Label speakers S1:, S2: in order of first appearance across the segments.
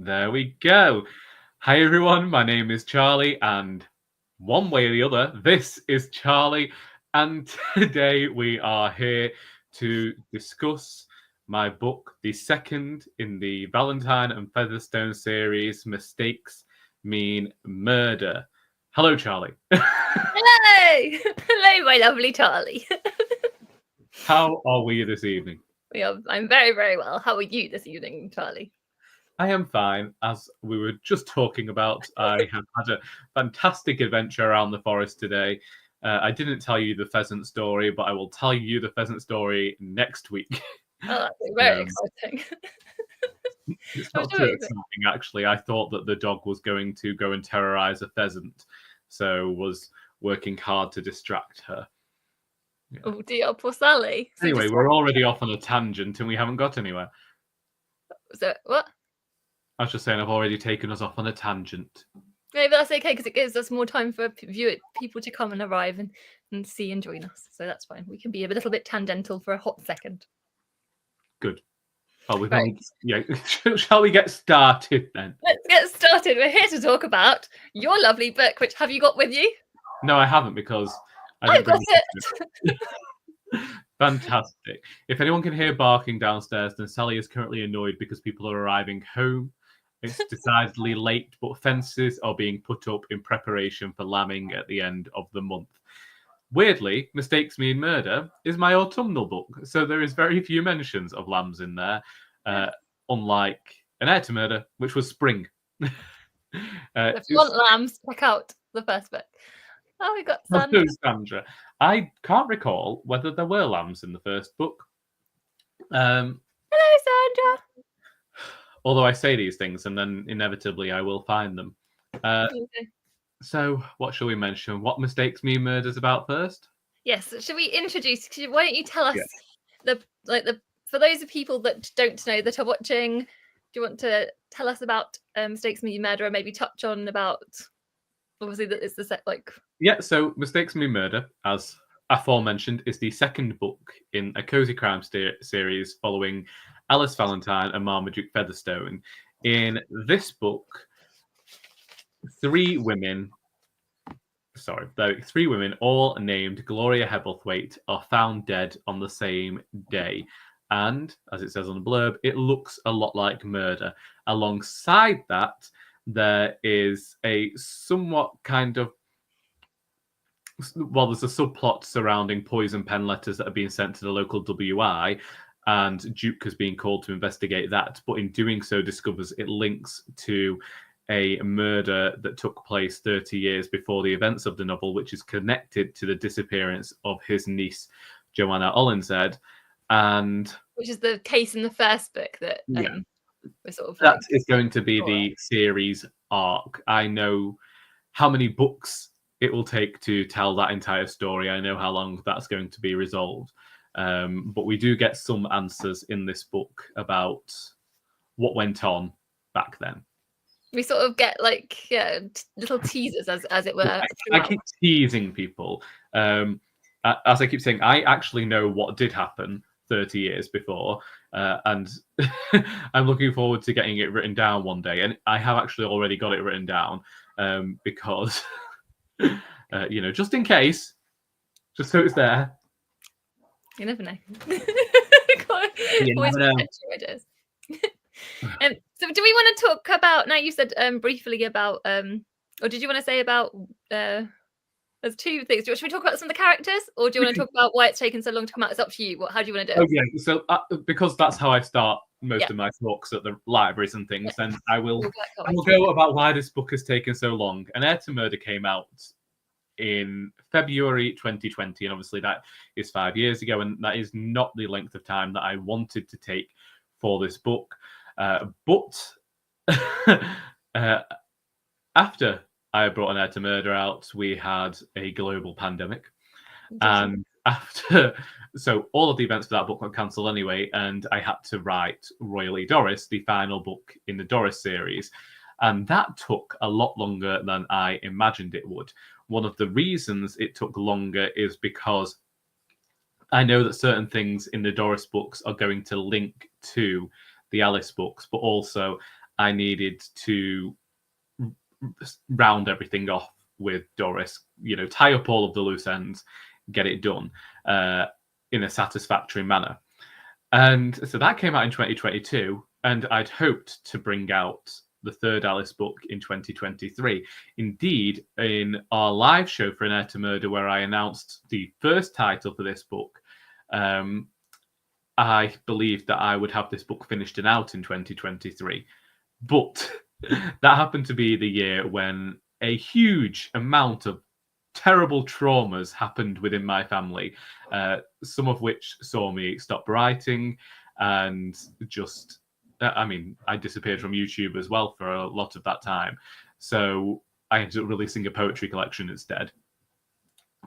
S1: There we go. Hi everyone, my name is Charlie, and one way or the other, this is Charlie, and today we are here to discuss my book, the second in the Valentine and Featherstone series, Mistakes Mean Murder. Hello, Charlie.
S2: Hello! Hello, my lovely Charlie.
S1: How are we this evening?
S2: I'm very, very well. How are you this evening, Charlie?
S1: I am fine. As we were just talking about, I have had a fantastic adventure around the forest today. I didn't tell you the pheasant story, but I will tell you the pheasant story next week.
S2: Oh, that's very exciting.
S1: It's not too exciting, actually. I thought that the dog was going to go and terrorize a pheasant, so was working hard to distract her.
S2: Yeah. Oh dear, poor Sally.
S1: So anyway, we're already off on a tangent and we haven't got anywhere.
S2: So, what?
S1: I was just saying I've already taken us off on a tangent.
S2: No, but that's okay because it gives us more time for people to come and arrive and see and join us. So that's fine. We can be a little bit tangential for a hot second.
S1: Good. Oh, we've right. Shall we get started then?
S2: Let's get started. We're here to talk about your lovely book, which have you got with you?
S1: No, I haven't because
S2: I've got it.
S1: Fantastic. If anyone can hear barking downstairs, then Sally is currently annoyed because people are arriving home. It's decidedly late, but fences are being put up in preparation for lambing at the end of the month. Weirdly, Mistakes Mean Murder is my autumnal book, so there is very few mentions of lambs in there, unlike An Heir to Murder, which was spring.
S2: If you want lambs, check out the first book. Oh, we got Sandra.
S1: Sandra. I can't recall whether there were lambs in the first book.
S2: Hello, Sandra.
S1: Although I say these things and then inevitably I will find them. Okay. So what shall we mention? What Mistakes Mean Murder is about first?
S2: Yes. Should we introduce? Why don't you tell us for those of people that don't know that are watching? Do you want to tell us about Mistakes Mean Murder, or maybe touch on about? Obviously, that is the set
S1: Yeah, so Mistakes Mean Murder, as aforementioned, is the second book in a cozy crime series following Alice Valentine and Marmaduke Featherstone. In this book, three women, all named Gloria Hebblethwaite, are found dead on the same day. And, as it says on the blurb, it looks a lot like murder. Alongside that, there is a somewhat kind of, there's a subplot surrounding poison pen letters that are being sent to the local WI, and Duke has been called to investigate that, but in doing so discovers it links to a murder that took place 30 years before the events of the novel, which is connected to the disappearance of his niece, Joanna Ollinshead, and...
S2: which is the case in the first book that...
S1: that is going to be the series arc. I know how many books it will take to tell that entire story. I know how long that's going to be resolved. But we do get some answers in this book about what went on back then.
S2: We sort of get little teasers, as it were.
S1: I keep teasing people. As I keep saying, I actually know what did happen 30 years before, and I'm looking forward to getting it written down one day. And I have actually already got it written down because, just in case, just so it's there.
S2: You never know.
S1: You never know.
S2: So do we want to talk about, now you said briefly about, or did you want to say about, there's two things. Should we talk about some of the characters, or do you want to talk about why it's taken so long to come out? It's up to you. How do you want to do it?
S1: Oh, yeah. So because that's how I start most of my talks at the libraries and things, then I will go about why this book has taken so long. An Heir to Murder came out in February 2020, and obviously that is 5 years ago, and that is not the length of time that I wanted to take for this book. But after I brought An Heir to Murder out, we had a global pandemic, and so all of the events for that book got cancelled anyway, and I had to write Royally Doris, the final book in the Doris series, and that took a lot longer than I imagined it would. One of the reasons it took longer is because I know that certain things in the Doris books are going to link to the Alice books, but also I needed to round everything off with Doris, tie up all of the loose ends, get it done in a satisfactory manner. And so that came out in 2022, and I'd hoped to bring out the third Alice book in 2023. Indeed, in our live show for An Heir to Murder, where I announced the first title for this book, I believed that I would have this book finished and out in 2023. But that happened to be the year when a huge amount of terrible traumas happened within my family, some of which saw me stop writing and just, I disappeared from YouTube as well for a lot of that time. So I ended up releasing a poetry collection instead.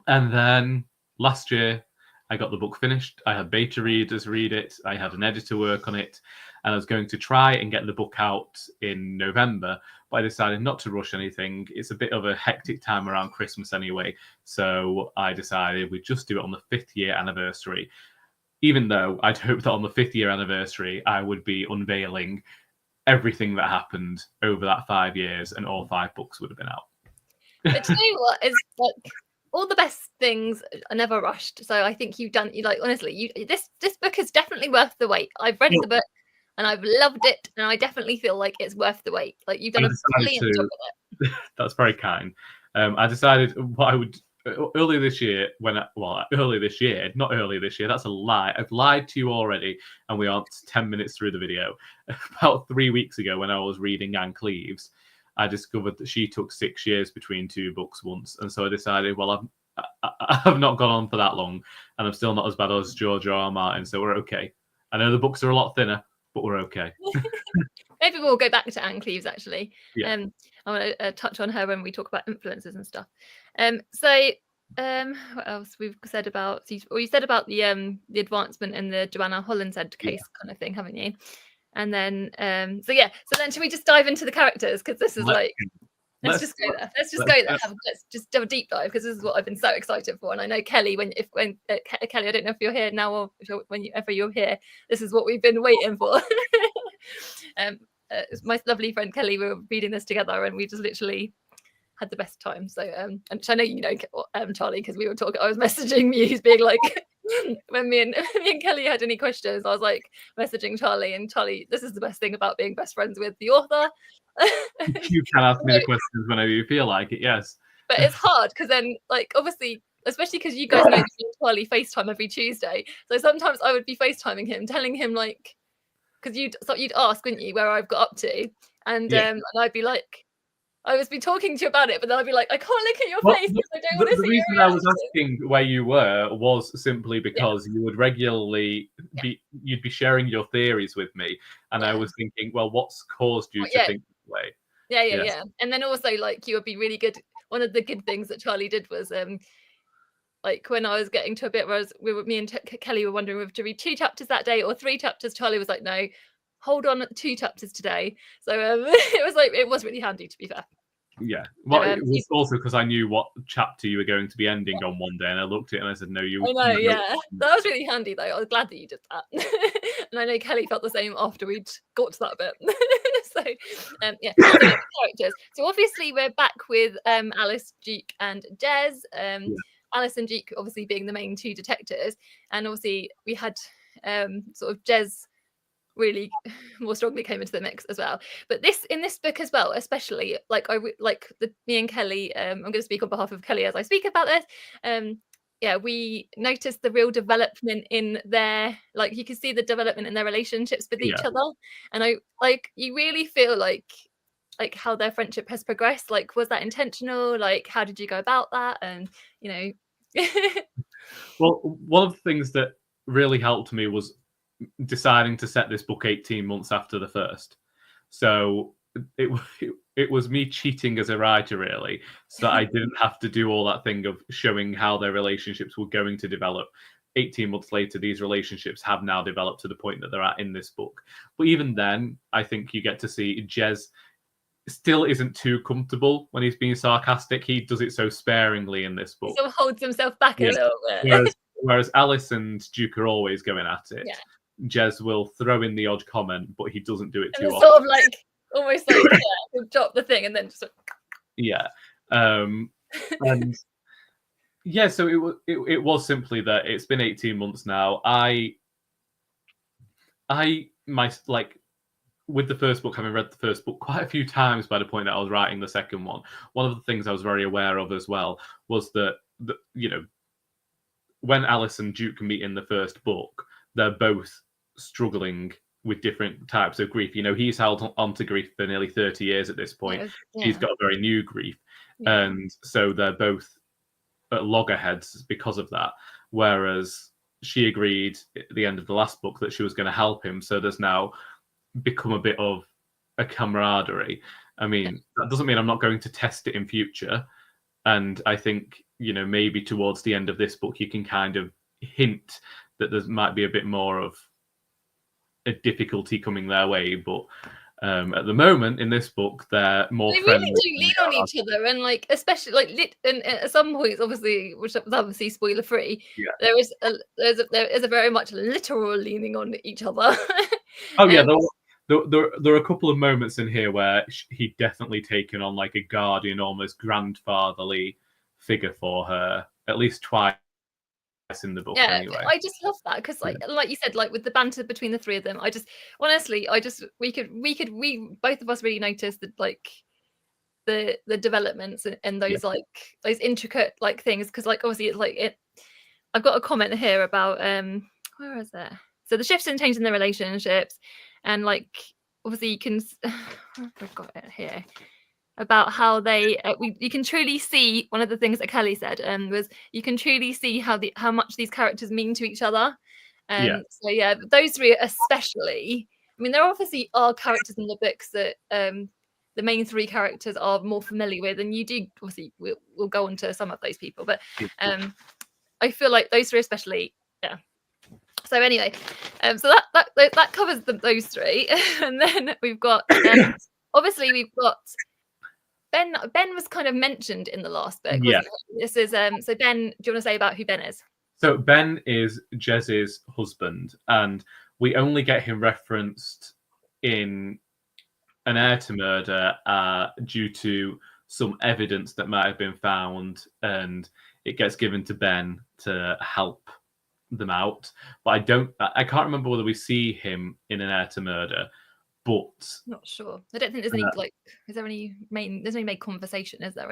S1: And then last year, I got the book finished. I had beta readers read it. I had an editor work on it. And I was going to try and get the book out in November, but I decided not to rush anything. It's a bit of a hectic time around Christmas anyway. So I decided we'd just do it on the 5th year anniversary, even though I'd hoped that on the 5th year anniversary, I would be unveiling everything that happened over that 5 years and all 5 books would have been out.
S2: But you know what? It's like all the best things are never rushed. So I think you've done, honestly, this book is definitely worth the wait. I've read the book and I've loved it, and I definitely feel like it's worth the wait. Like, you've done a brilliant job with it.
S1: That's very kind. I decided what I would earlier this year, not earlier this year, that's a lie. I've lied to you already, and we aren't 10 minutes through the video. About 3 weeks ago, when I was reading Anne Cleves, I discovered that she took 6 years between 2 books once, and so I decided, well, I've not gone on for that long, and I'm still not as bad as George R. R. Martin, so we're okay. I know the books are a lot thinner, but we're okay.
S2: Maybe we'll go back to Anne Cleves, actually.
S1: Yeah.
S2: I want to touch on her when we talk about influences and stuff. What else we've said about? You said about the advancement in the Joanna Hollinshead case kind of thing, haven't you? And then, so then should we just dive into the characters? Because this is let's just go there. Let's just have a deep dive, because this is what I've been so excited for. And I know Kelly, when Kelly, I don't know if you're here now or whenever you're here, this is what we've been waiting for. My lovely friend Kelly, we were reading this together, and we just literally had the best time. So, and I know you know Charlie, because we were talking. I was messaging you, being like, when me and Kelly had any questions, I was like messaging Charlie, and Charlie, this is the best thing about being best friends with the author.
S1: You can ask me the questions whenever you feel like it, yes.
S2: But it's hard, because then, like, obviously, especially because you guys know that me and Charlie FaceTime every Tuesday. So sometimes I would be FaceTiming him, telling him, like, because you'd ask, wouldn't you, where I've got up to, and I'd be like, I was be talking to you about it, but then I'd be like, I can't look at your face because I don't want to see
S1: the reason I was asking where you were was simply because you would regularly you'd be sharing your theories with me, and I was thinking, well, what's caused you to think this way?
S2: Yeah. And then also, like, you would be really good. One of the good things that Charlie did was, like, when I was getting to a bit where me and Kelly were wondering whether to read 2 chapters that day or 3 chapters, Charlie was like, no, hold on, 2 chapters today. So it was really handy, to be fair.
S1: Yeah. Well, it was also because I knew what chapter you were going to be ending on one day, and I looked at it and I said, no, you.
S2: I know, yeah. That was really handy, though. I was glad that you did that. And I know Kelly felt the same after we'd got to that bit. So, characters. So obviously we're back with Alice, Duke, and Jez. Alice and Duke obviously being the main 2 detectives, and obviously we had sort of Jez really more strongly came into the mix as well. But in this book as well, especially, like, me and Kelly, I'm going to speak on behalf of Kelly as I speak about this. We noticed the real development in their, like, you can see the development in their relationships with each other, and you really feel like how their friendship has progressed. Like, was that intentional? Like, how did you go about that? And
S1: well, one of the things that really helped me was deciding to set this book 18 months after the first. So it was me cheating as a writer, really, so that I didn't have to do all that thing of showing how their relationships were going to develop. 18 months later, these relationships have now developed to the point that they're at in this book. But even then, I think you get to see Jez still isn't too comfortable when he's being sarcastic. He does it so sparingly in this book.
S2: He sort of holds himself back a little bit.
S1: Whereas Alice and Duke are always going at it.
S2: Yeah.
S1: Jez will throw in the odd comment, but he doesn't do it too often.
S2: Sort of like, almost like drop the thing and then just
S1: yeah. And yeah, so it was simply that it's been 18 months now. With the first book, having read the first book quite a few times by the point that I was writing the second one, one of the things I was very aware of as well was that when Alice and Duke meet in the first book, they're both struggling with different types of grief. He's held on to grief for nearly 30 years at this point. She's got a very new grief. And so they're both at loggerheads because of that. Whereas she agreed at the end of the last book that she was going to help him. So there's now become a bit of a camaraderie. I mean, that doesn't mean I'm not going to test it in future. And I think, maybe towards the end of this book, you can kind of hint that there might be a bit more of a difficulty coming their way. But at the moment in this book, they're more
S2: they
S1: friendly.
S2: really do lean on each other, and especially and at some points, obviously, which is obviously spoiler free, there is a very much literal leaning on each other.
S1: Oh yeah, there are a couple of moments in here where he'd definitely taken on like a guardian, almost grandfatherly figure for her, at least twice in the book. Anyway,
S2: I just love that because, like you said, with the banter between the three of them, we both of us really noticed that the developments and those those intricate things, because obviously I've got a comment here about where is it? So the shifts and changes in the relationships, and obviously you can I've got it here about how they you can truly see, one of the things that Kelly said was you can truly see how much these characters mean to each other. So those three especially, I mean, there obviously are characters in the books that the main three characters are more familiar with, and you do obviously we'll go on to some of those people, but I feel like those three especially, so anyway, so that covers those three. And then we've got obviously we've got Ben was kind of mentioned in the last book. This is so Ben, do you want to say about who Ben is?
S1: So Ben is Jez's husband, and we only get him referenced in An Heir to Murder due to some evidence that might have been found, and it gets given to Ben to help them out. But I can't remember whether we see him in An Heir to Murder. But
S2: not sure. I don't think there's any there's any main conversation, is there?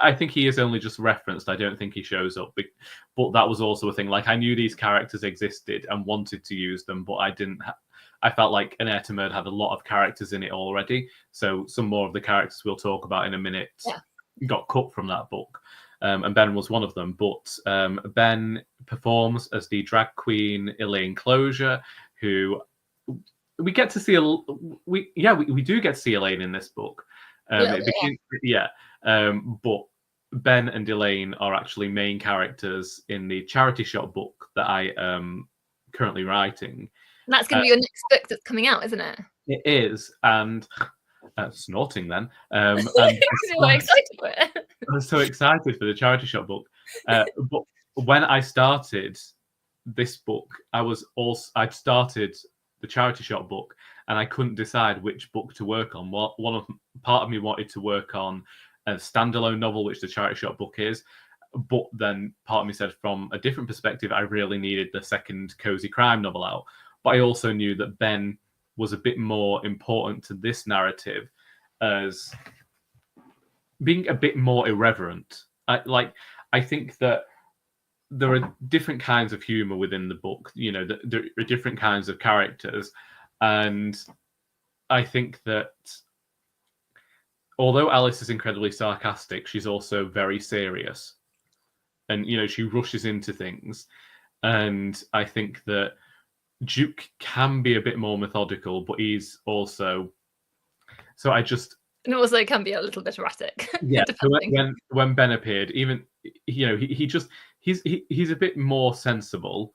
S1: I think he is only just referenced. I don't think he shows up. But that was also a thing. I knew these characters existed and wanted to use them, but I didn't. I felt like An Heir to Murder had a lot of characters in it already. So some more of the characters we'll talk about in a minute got cut from that book. And Ben was one of them. But Ben performs as the drag queen Elaine Closure, who we get to see. We do get to see Elaine in this book. But Ben and Elaine are actually main characters in the charity shop book that I am currently writing.
S2: And that's going to be your next book that's coming out, isn't it?
S1: It is, and snorting then.
S2: And I'm excited for it.
S1: I'm so excited for the charity shop book. But when I started this book, I'd started the charity shop book, and I couldn't decide which book to work on. Part of me wanted to work on a standalone novel, which the charity shop book is, but then part of me said, from a different perspective, I really needed the second cozy crime novel out. But I also knew that Ben was a bit more important to this narrative as being a bit more irreverent. I think that there are different kinds of humor within the book. There are different kinds of characters, and I think that although Alice is incredibly sarcastic, she's also very serious, and she rushes into things. And I think that Duke can be a bit more methodical, but he's also
S2: and also can be a little bit erratic.
S1: Yeah. when Ben appeared, even he's a bit more sensible,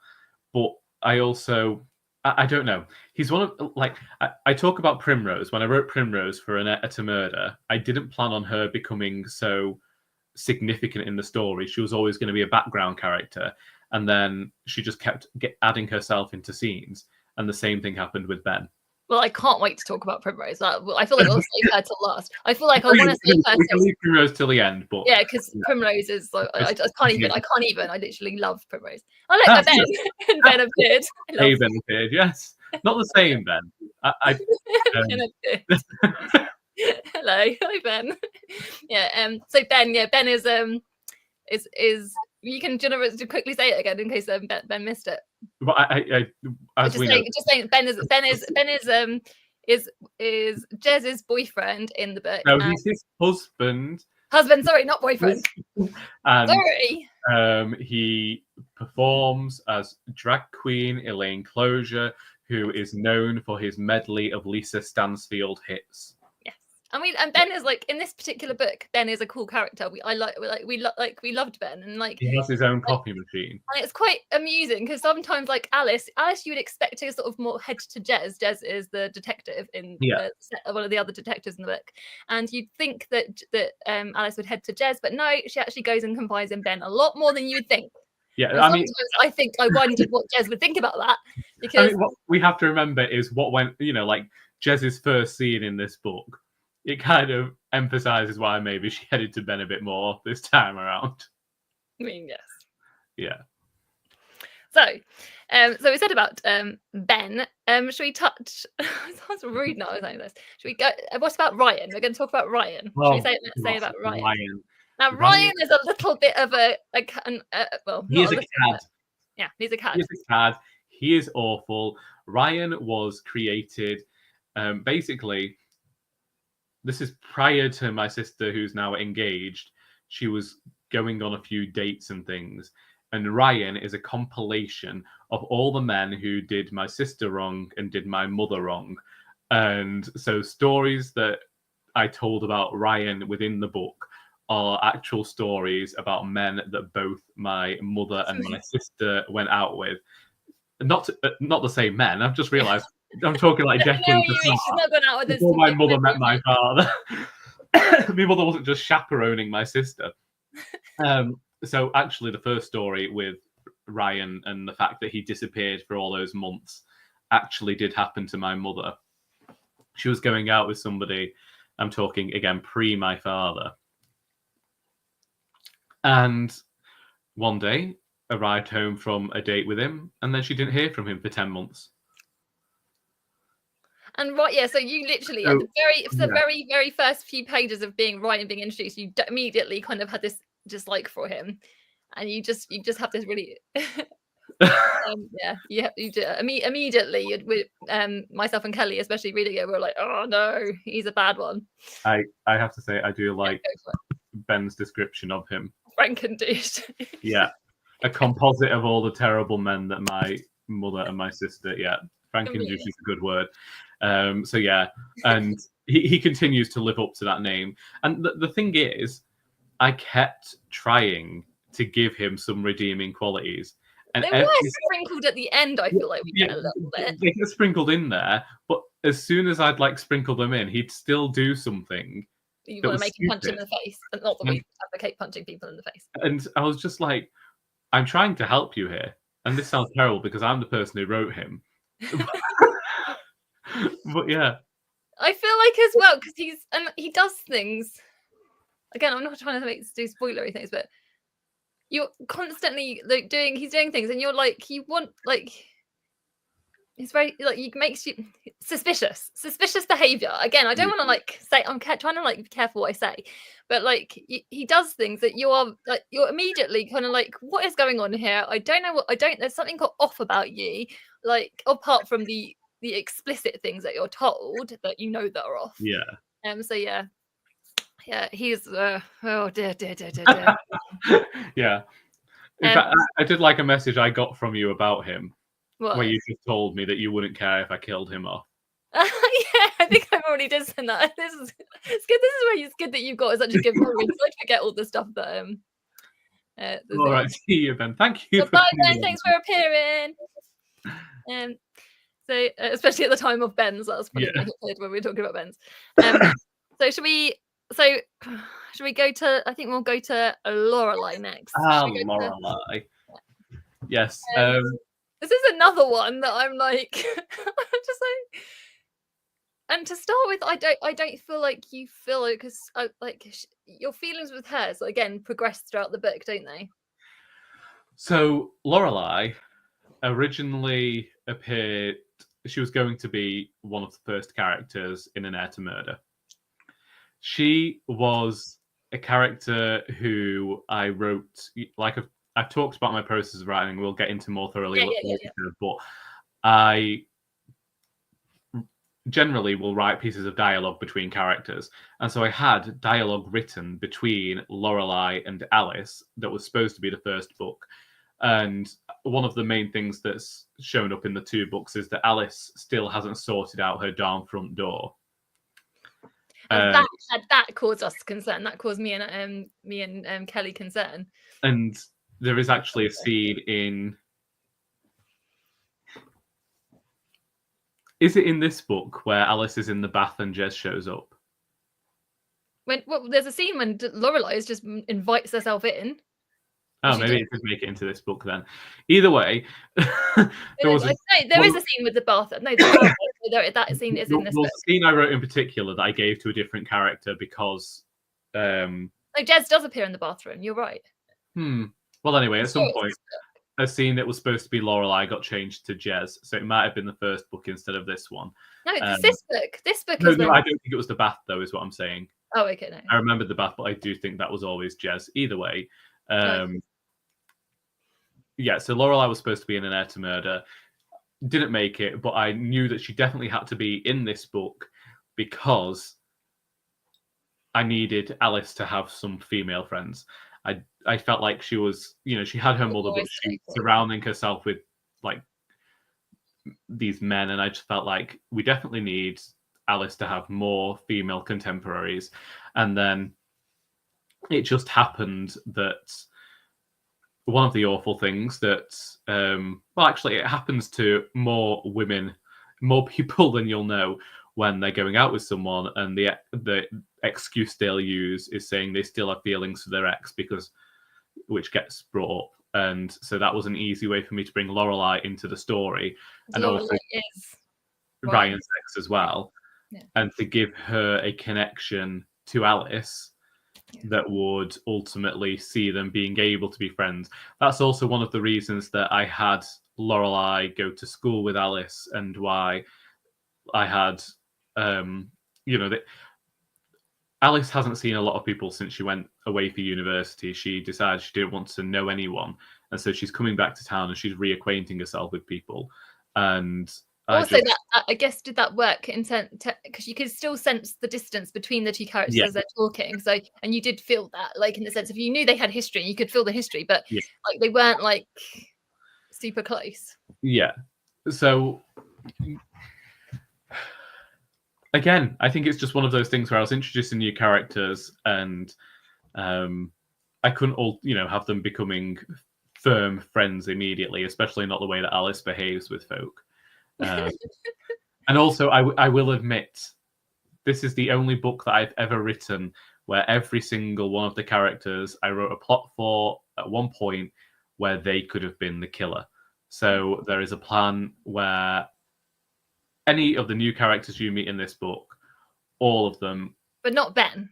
S1: but I don't know. He's one of I talk about Primrose. When I wrote Primrose for An Heir to Murder, I didn't plan on her becoming so significant in the story. She was always going to be a background character, and then she just kept adding herself into scenes. And the same thing happened with Ben.
S2: Well, I can't wait to talk about Primrose. I feel like we'll save her till last. I feel like I want to save her.
S1: We can leave Primrose till the end, but
S2: yeah, because Primrose is like I can't even. I can't even. I literally love Primrose. Oh look, Ben and Ben appeared.
S1: Hey, Ben appeared. Yes, not the same Ben.
S2: Ben appeared. Hello, hi Ben. Yeah. So Ben. Yeah, Ben is you can just quickly say it again in case Ben missed it.
S1: But as we know,
S2: just saying Ben is Jez's boyfriend in the book.
S1: No, he's his husband.
S2: Husband, sorry, not boyfriend.
S1: And
S2: sorry.
S1: He performs as drag queen Elaine Closure, who is known for his medley of Lisa Stansfield hits.
S2: Yes, and Ben is like in this particular book. Ben is a cool character. We loved Ben, and like
S1: he has his own copy machine.
S2: And it's quite amusing because sometimes, like Alice, you would expect to sort of more head to Jez. Jez is the detective in one of the other detectives in the book, and you'd think that Alice would head to Jez, but no, she actually goes and confides in Ben a lot more than you would think.
S1: Yeah,
S2: and sometimes I think I wondered what Jez would think about that, because
S1: what we have to remember is what went, like Jez's first scene in this book. It kind of emphasizes why maybe she headed to Ben a bit more this time around.
S2: I mean, yes.
S1: Yeah.
S2: So we said about Ben. Should we touch? Sounds rude now saying this. Should we go? What about Ryan? We're going to talk about Ryan. Should we say about Ryan? Now Ryan is a little bit of
S1: he is a cad.
S2: Yeah, he's a cad.
S1: He is a cad. He is awful. Ryan was created, basically. This is prior to my sister, who's now engaged. She was going on a few dates and things. And Ryan is a compilation of all the men who did my sister wrong and did my mother wrong. And so stories that I told about Ryan within the book are actual stories about men that both my mother and my sister went out with. Not the same men. I've just realised I'm talking like decades before my mother met my father. My mother wasn't just chaperoning my sister. So actually, the first story with Ryan and the fact that he disappeared for all those months actually did happen to my mother. She was going out with somebody. I'm talking again pre my father. And one day arrived home from a date with him, and then she didn't hear from him for 10 months.
S2: And so you literally at the very first few pages of Ryan being introduced, you immediately kind of had this dislike for him, and you just have this really you do. Immediately with myself and Kelly especially reading it, we're like, oh no, he's a bad one.
S1: I have to say I do like Ben's description of him.
S2: Frankendude.
S1: Yeah, a composite of all the terrible men that my mother and my sister. Yeah, Frankendude is a good word. So yeah, and he continues to live up to that name. And the thing is, I kept trying to give him some redeeming qualities. And
S2: they were sprinkled at the end. I feel like we get a little bit.
S1: They get sprinkled in there, but as soon as I'd sprinkle them in, he'd still do something.
S2: You want to make him punch him in the face, and not that we advocate punching people in the face.
S1: And I was just like, I'm trying to help you here, and this sounds terrible because I'm the person who wrote him. But yeah,
S2: I feel like as well because he does things. Again, I'm not trying to do spoilery things, but you're constantly he's doing things, and you're like, you want it's very he makes you suspicious behavior. Again, I don't want to say, I'm trying to be careful what I say, but he does things that you're immediately kind of like, what is going on here? There's something got off about you, apart from the explicit things that you're told that that are off.
S1: Yeah.
S2: So yeah, he's oh dear.
S1: Yeah. In fact, I did like a message I got from you about him.
S2: What?
S1: Where you just told me that you wouldn't care if I killed him off.
S2: Yeah, I think I've already did send that. It's good. This is where it's good that you've got such a good memory. I forget all the stuff that
S1: all right, see you, Ben. Thank you.
S2: Bye, Ben. Thanks for appearing. So especially at the time of Ben's, that was funny when we were talking about Ben's. So should we go to? I think we'll go to Lorelei next.
S1: Lorelei. Yes.
S2: This is another one that I'm like, I'm just like, And to start with, I don't feel like you feel it because your feelings with her, so again, progress throughout the book, don't they?
S1: So Lorelai originally appeared. She was going to be one of the first characters in An Heir to Murder. She was a character who I wrote, like I've talked about my process of writing. We'll get into more thoroughly later, but I generally will write pieces of dialogue between characters. And so I had dialogue written between Lorelai and Alice that was supposed to be the first book. And one of the main things that's shown up in the two books is that Alice still hasn't sorted out her darn front door.
S2: And that caused us concern. That caused me and Kelly concern.
S1: And there is actually a scene in. Is it in this book where Alice is in the bath and Jez shows up?
S2: There's a scene when Lorelai just invites herself in.
S1: Oh, maybe it did make it into this book then. Either way,
S2: there is a scene with the bath. No, that scene is in this book.
S1: The scene I wrote in particular that I gave to a different character because.
S2: Jez does appear in the bathroom. You're right.
S1: Well, anyway, at some point, a scene that was supposed to be Lorelai got changed to Jez, so it might have been the first book instead of this one.
S2: No, it's this book. This book
S1: is. No, I don't think it was the bath, though, is what I'm saying.
S2: Oh, okay, no.
S1: I remembered the bath, but I do think that was always Jez. Either way. Yeah, so Lorelai was supposed to be in An Heir to Murder. Didn't make it, but I knew that she definitely had to be in this book because I needed Alice to have some female friends. I felt like she was, she had her mother, but she was surrounding herself with like these men, and I just felt like we definitely need Alice to have more female contemporaries. And then it just happened that one of the awful things that, actually, it happens to more women, more people than you'll know when they're going out with someone, and the excuse they'll use is saying they still have feelings for their ex, which gets brought up. And so that was an easy way for me to bring Lorelai into the story, and
S2: Lorelai
S1: also
S2: is
S1: Ryan's ex as well, and to give her a connection to Alice that would ultimately see them being able to be friends. That's also one of the reasons that I had Lorelai go to school with Alice, and why I had, Alice hasn't seen a lot of people since she went away for university. She decided she didn't want to know anyone, and so she's coming back to town and she's reacquainting herself with people. And
S2: also, I guess, did that work in sense because you could still sense the distance between the two characters as they're talking. So, and you did feel that, like, in the sense of you knew they had history, you could feel the history, but like they weren't like super close.
S1: Yeah. So again, I think it's just one of those things where I was introducing new characters, and I couldn't all have them becoming firm friends immediately, especially not the way that Alice behaves with folk. And also, I will admit, this is the only book that I've ever written where every single one of the characters I wrote a plot for at one point where they could have been the killer. So there is a plan where any of the new characters you meet in this book, all of them,
S2: but not Ben.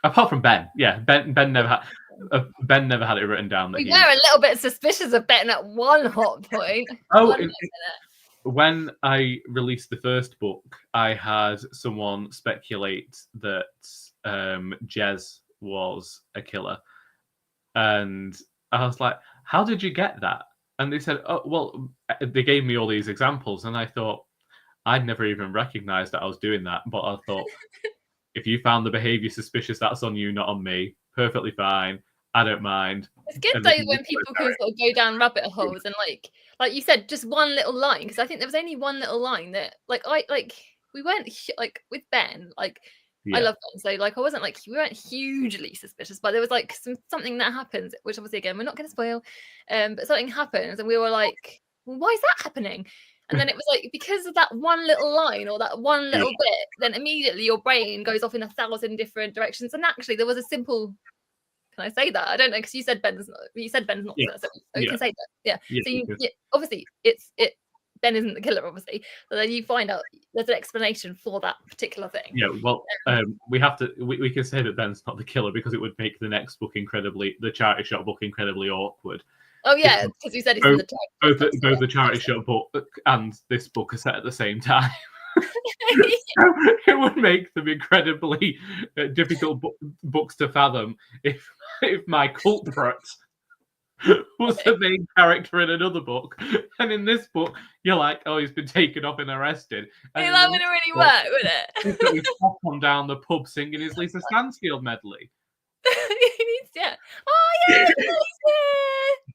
S1: Apart from Ben, Ben never had it written down that
S2: we were a little bit suspicious of Ben at one hot point.
S1: When I released the first book, I had someone speculate that Jez was a killer, and I was like, "How did you get that?" And they said, "Oh, well," they gave me all these examples, and I thought I'd never even recognized that I was doing that. But I thought, if you found the behavior suspicious, that's on you, not on me. Perfectly fine. I don't mind.
S2: It's good though when people can sort of go down rabbit holes and like you said, just one little line, because I think there was only one little line that we weren't like with Ben, like I love Ben, so like I wasn't like we weren't hugely suspicious, but there was like something that happens, which obviously again we're not going to spoil, but something happens and we were like, well, why is that happening? And then it was like, because of that one little line or that one little bit, then immediately your brain goes off in 1,000 different directions. And actually, there was a simple. Can I say that? I don't know, because you said Ben's not. You said Ben's not. So you can say that. Yeah. So obviously, Ben isn't the killer, obviously. But then you find out there's an explanation for that particular thing.
S1: Yeah, well, we can say that Ben's not the killer because it would make the next book the charity shop book incredibly awkward.
S2: Oh yeah, because you said it's in the
S1: both the charity shop book and this book are set at the same time. It would make them incredibly difficult books to fathom if my culprit was the main character in another book, and in this book you're like, oh, he's been taken off and arrested. And
S2: that wouldn't really work, would it?
S1: He's got his pop on down the pub singing his Lisa Stansfield medley.
S2: Yeah. Oh yeah, Kelly's here.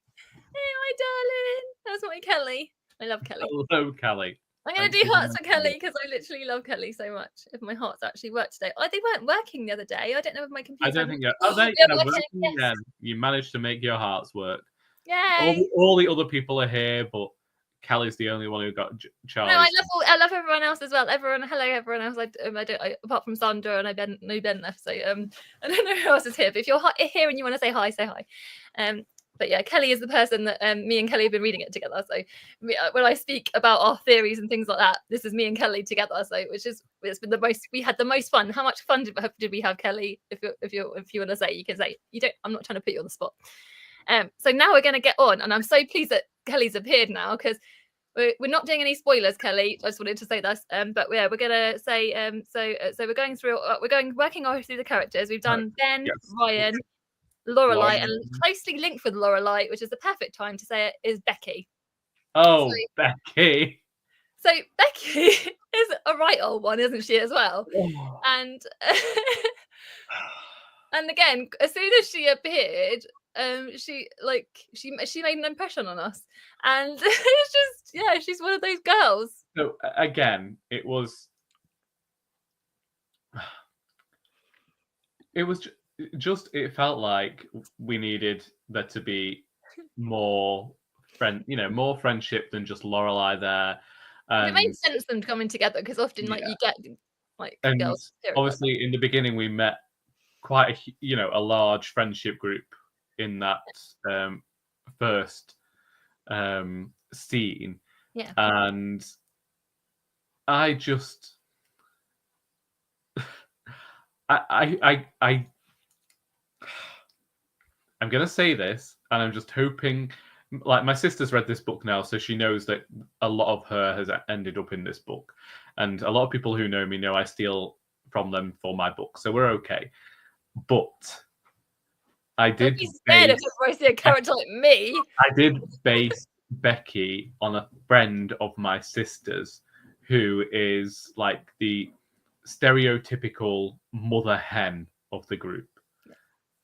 S2: Hey, my darling. That's my Kelly. I love Kelly.
S1: Hello, Kelly.
S2: I'm going to do hearts for Kelly because I literally love Kelly so much. If my hearts actually work today. Oh, they weren't working the other day. I don't know if my computer.
S1: I don't think yet. Oh, they working. Yes. You managed to make your hearts work.
S2: Yay.
S1: All the other people are here, but Kelly's the only one who got charged.
S2: No, I love everyone else as well. Hello, everyone else. I apart from Sandra and Ben left. So I don't know who else is here. But if you're here and you want to say hi, say hi. But yeah, Kelly is the person that me and Kelly have been reading it together. So when I speak about our theories and things like that, this is me and Kelly together. So it's been we had the most fun. How much fun did we have, Kelly? If you want to say, you can say. You don't. I'm not trying to put you on the spot. So now we're going to get on, and I'm so pleased that Kelly's appeared now because we're not doing any spoilers, Kelly. I just wanted to say this. But yeah, we're going to say so we're going through. Working our way through the characters. We've done Ben, Ryan, Lorelai, and closely linked with Lorelai, which is the perfect time to say it, is Becky.
S1: Oh, Becky.
S2: So Becky is a right old one, isn't she, as well? Oh. And again, as soon as she appeared, she made an impression on us, and it's just she's one of those girls.
S1: So again, it was it felt like we needed there to be more friendship than just Lorelai there.
S2: It made sense them coming together because often you get
S1: and
S2: girls.
S1: Obviously, in the beginning, we met quite a large friendship group in that first scene.
S2: Yeah,
S1: and I just I'm going to say this, and I'm just hoping, like, my sister's read this book now, so she knows that a lot of her has ended up in this book. And a lot of people who know me know I steal from them for my book, so we're okay. But I did
S2: base a character like me.
S1: I did base Becky on a friend of my sister's who is like the stereotypical mother hen of the group.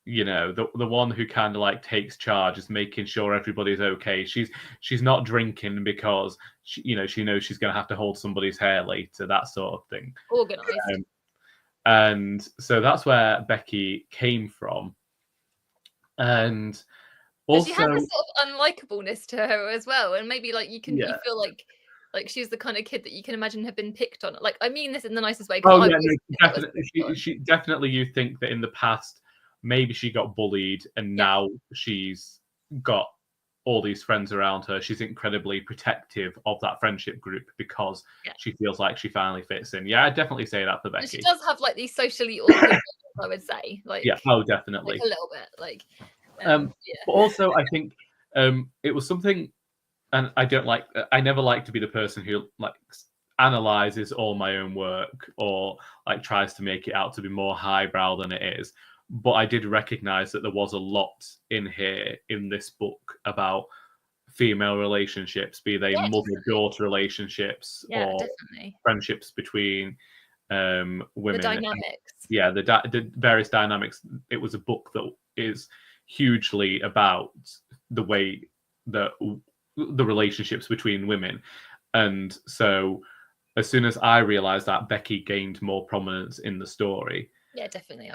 S1: The one who kind of like takes charge, is making sure everybody's okay. She's not drinking because she knows she's going to have to hold somebody's hair later, that sort of thing.
S2: Organized.
S1: And so that's where Becky came from. And also,
S2: she has a sort of unlikableness to her as well, and maybe like you feel like she's the kind of kid that you can imagine have been picked on. Like, I mean this in the nicest way.
S1: Oh yeah, definitely. She definitely. You think that in the past maybe she got bullied, and now she's got all these friends around her. She's incredibly protective of that friendship group because she feels like she finally fits in. Yeah, I'd definitely say that for Becky.
S2: She does have like these socially awkward, I would say. Like,
S1: definitely.
S2: Like a little bit. Like,
S1: But also, I think it was something, and I never like to be the person who like analyzes all my own work or like tries to make it out to be more highbrow than it is. But I did recognize that there was a lot in here in this book about female relationships, be they mother-daughter relationships or friendships between women.
S2: The dynamics.
S1: The various dynamics. It was a book that is hugely about the way that the relationships between women. And so as soon as I realized that, Becky gained more prominence in the story.
S2: Yeah, definitely.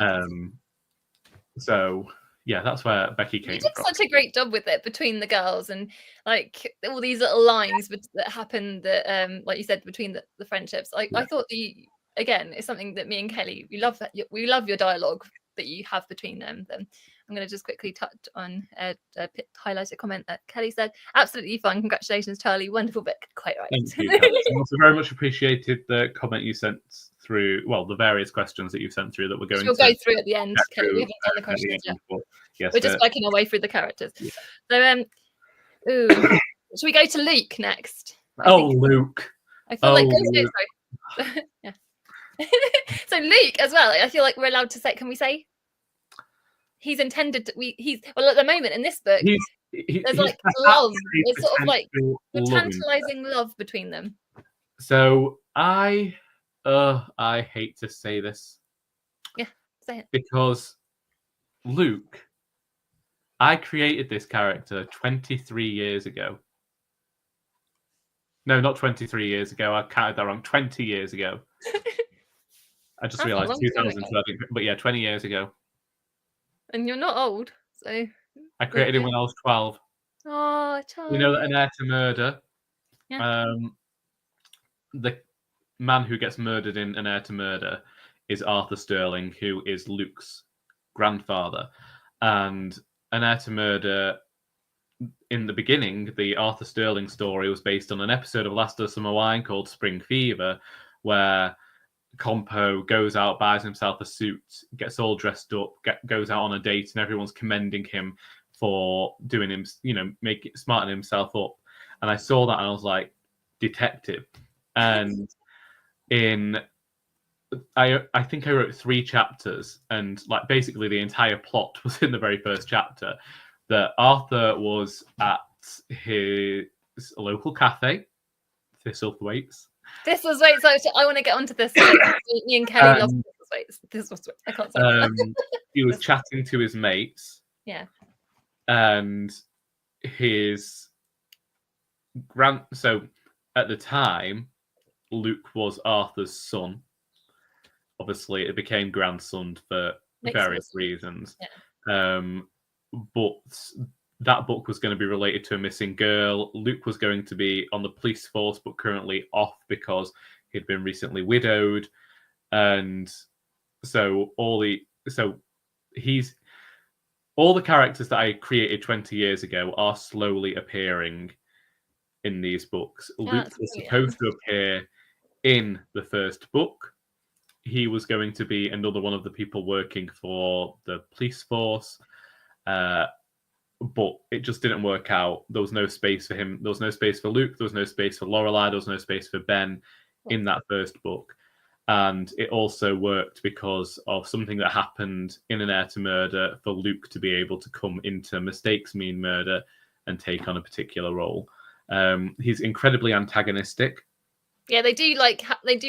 S1: So yeah, that's where Becky came from.
S2: You did such a great job with it between the girls, and like all these little lines that happened that like you said, between the friendships. I thought again, it's something that me and Kelly, we love your dialogue that you have between them. I'm going to just quickly touch on highlight a comment that Kelly said. Absolutely fun. Congratulations, Charlie. Wonderful book. Quite right.
S1: Thank you, Kelly. I also very much appreciated the comment you sent through. Well, the various questions that you sent through that we're going
S2: to go through at the end. Kelly, we haven't done the questions yet.
S1: Yes,
S2: we're just working our way through the characters.
S1: Yeah.
S2: So, should we go to Luke next?
S1: Luke.
S2: I feel like Luke. Yeah. So Luke as well. I feel like we're allowed to say. Can we say? He's intended to. He's well at the moment in this book. There's like love. There's sort of like the tantalizing love between them.
S1: So I hate to say this.
S2: Yeah, say it.
S1: Because Luke, I created this character 23 years ago. No, not 23 years ago. I counted that wrong. 20 years ago. I just realised 2013. But yeah, 20 years ago. And
S2: you're not old, so.
S1: I created him when I was 12.
S2: Oh, Charlie.
S1: You know that An Heir to Murder?
S2: Yeah.
S1: The man who gets murdered in An Heir to Murder is Arthur Sterling, who is Luke's grandfather. And An Heir to Murder, in the beginning, the Arthur Sterling story was based on an episode of Last of Summer Wine called Spring Fever, where Compo goes out, buys himself a suit, gets all dressed up, goes out on a date, and everyone's commending him for doing him, smarting himself up. And I saw that and I was like, detective. And I think I wrote 3 chapters, and like basically the entire plot was in the very first chapter. That Arthur was at his local cafe, Thistlethwaite's.
S2: Thistlethwaite's. So I want to get onto this. Me and Kelly love Thistlethwaite's. I can't say
S1: he was chatting to his mates.
S2: Yeah.
S1: And his so at the time, Luke was Arthur's son. Obviously, it became grandson for various reasons.
S2: Yeah.
S1: But that book was going to be related to a missing girl. Luke was going to be on the police force, but currently off because he'd been recently widowed. And so all the characters that I created 20 years ago are slowly appearing in these books. Luke was supposed to appear in the first book. He was going to be another one of the people working for the police force. But it just didn't work out. There was no space for him. There was no space for Luke. There was no space for Lorelai. There was no space for Ben in that first book. And it also worked because of something that happened in An Heir to Murder for Luke to be able to come into Mistakes Mean Murder and take on a particular role. He's incredibly antagonistic.
S2: Yeah, they do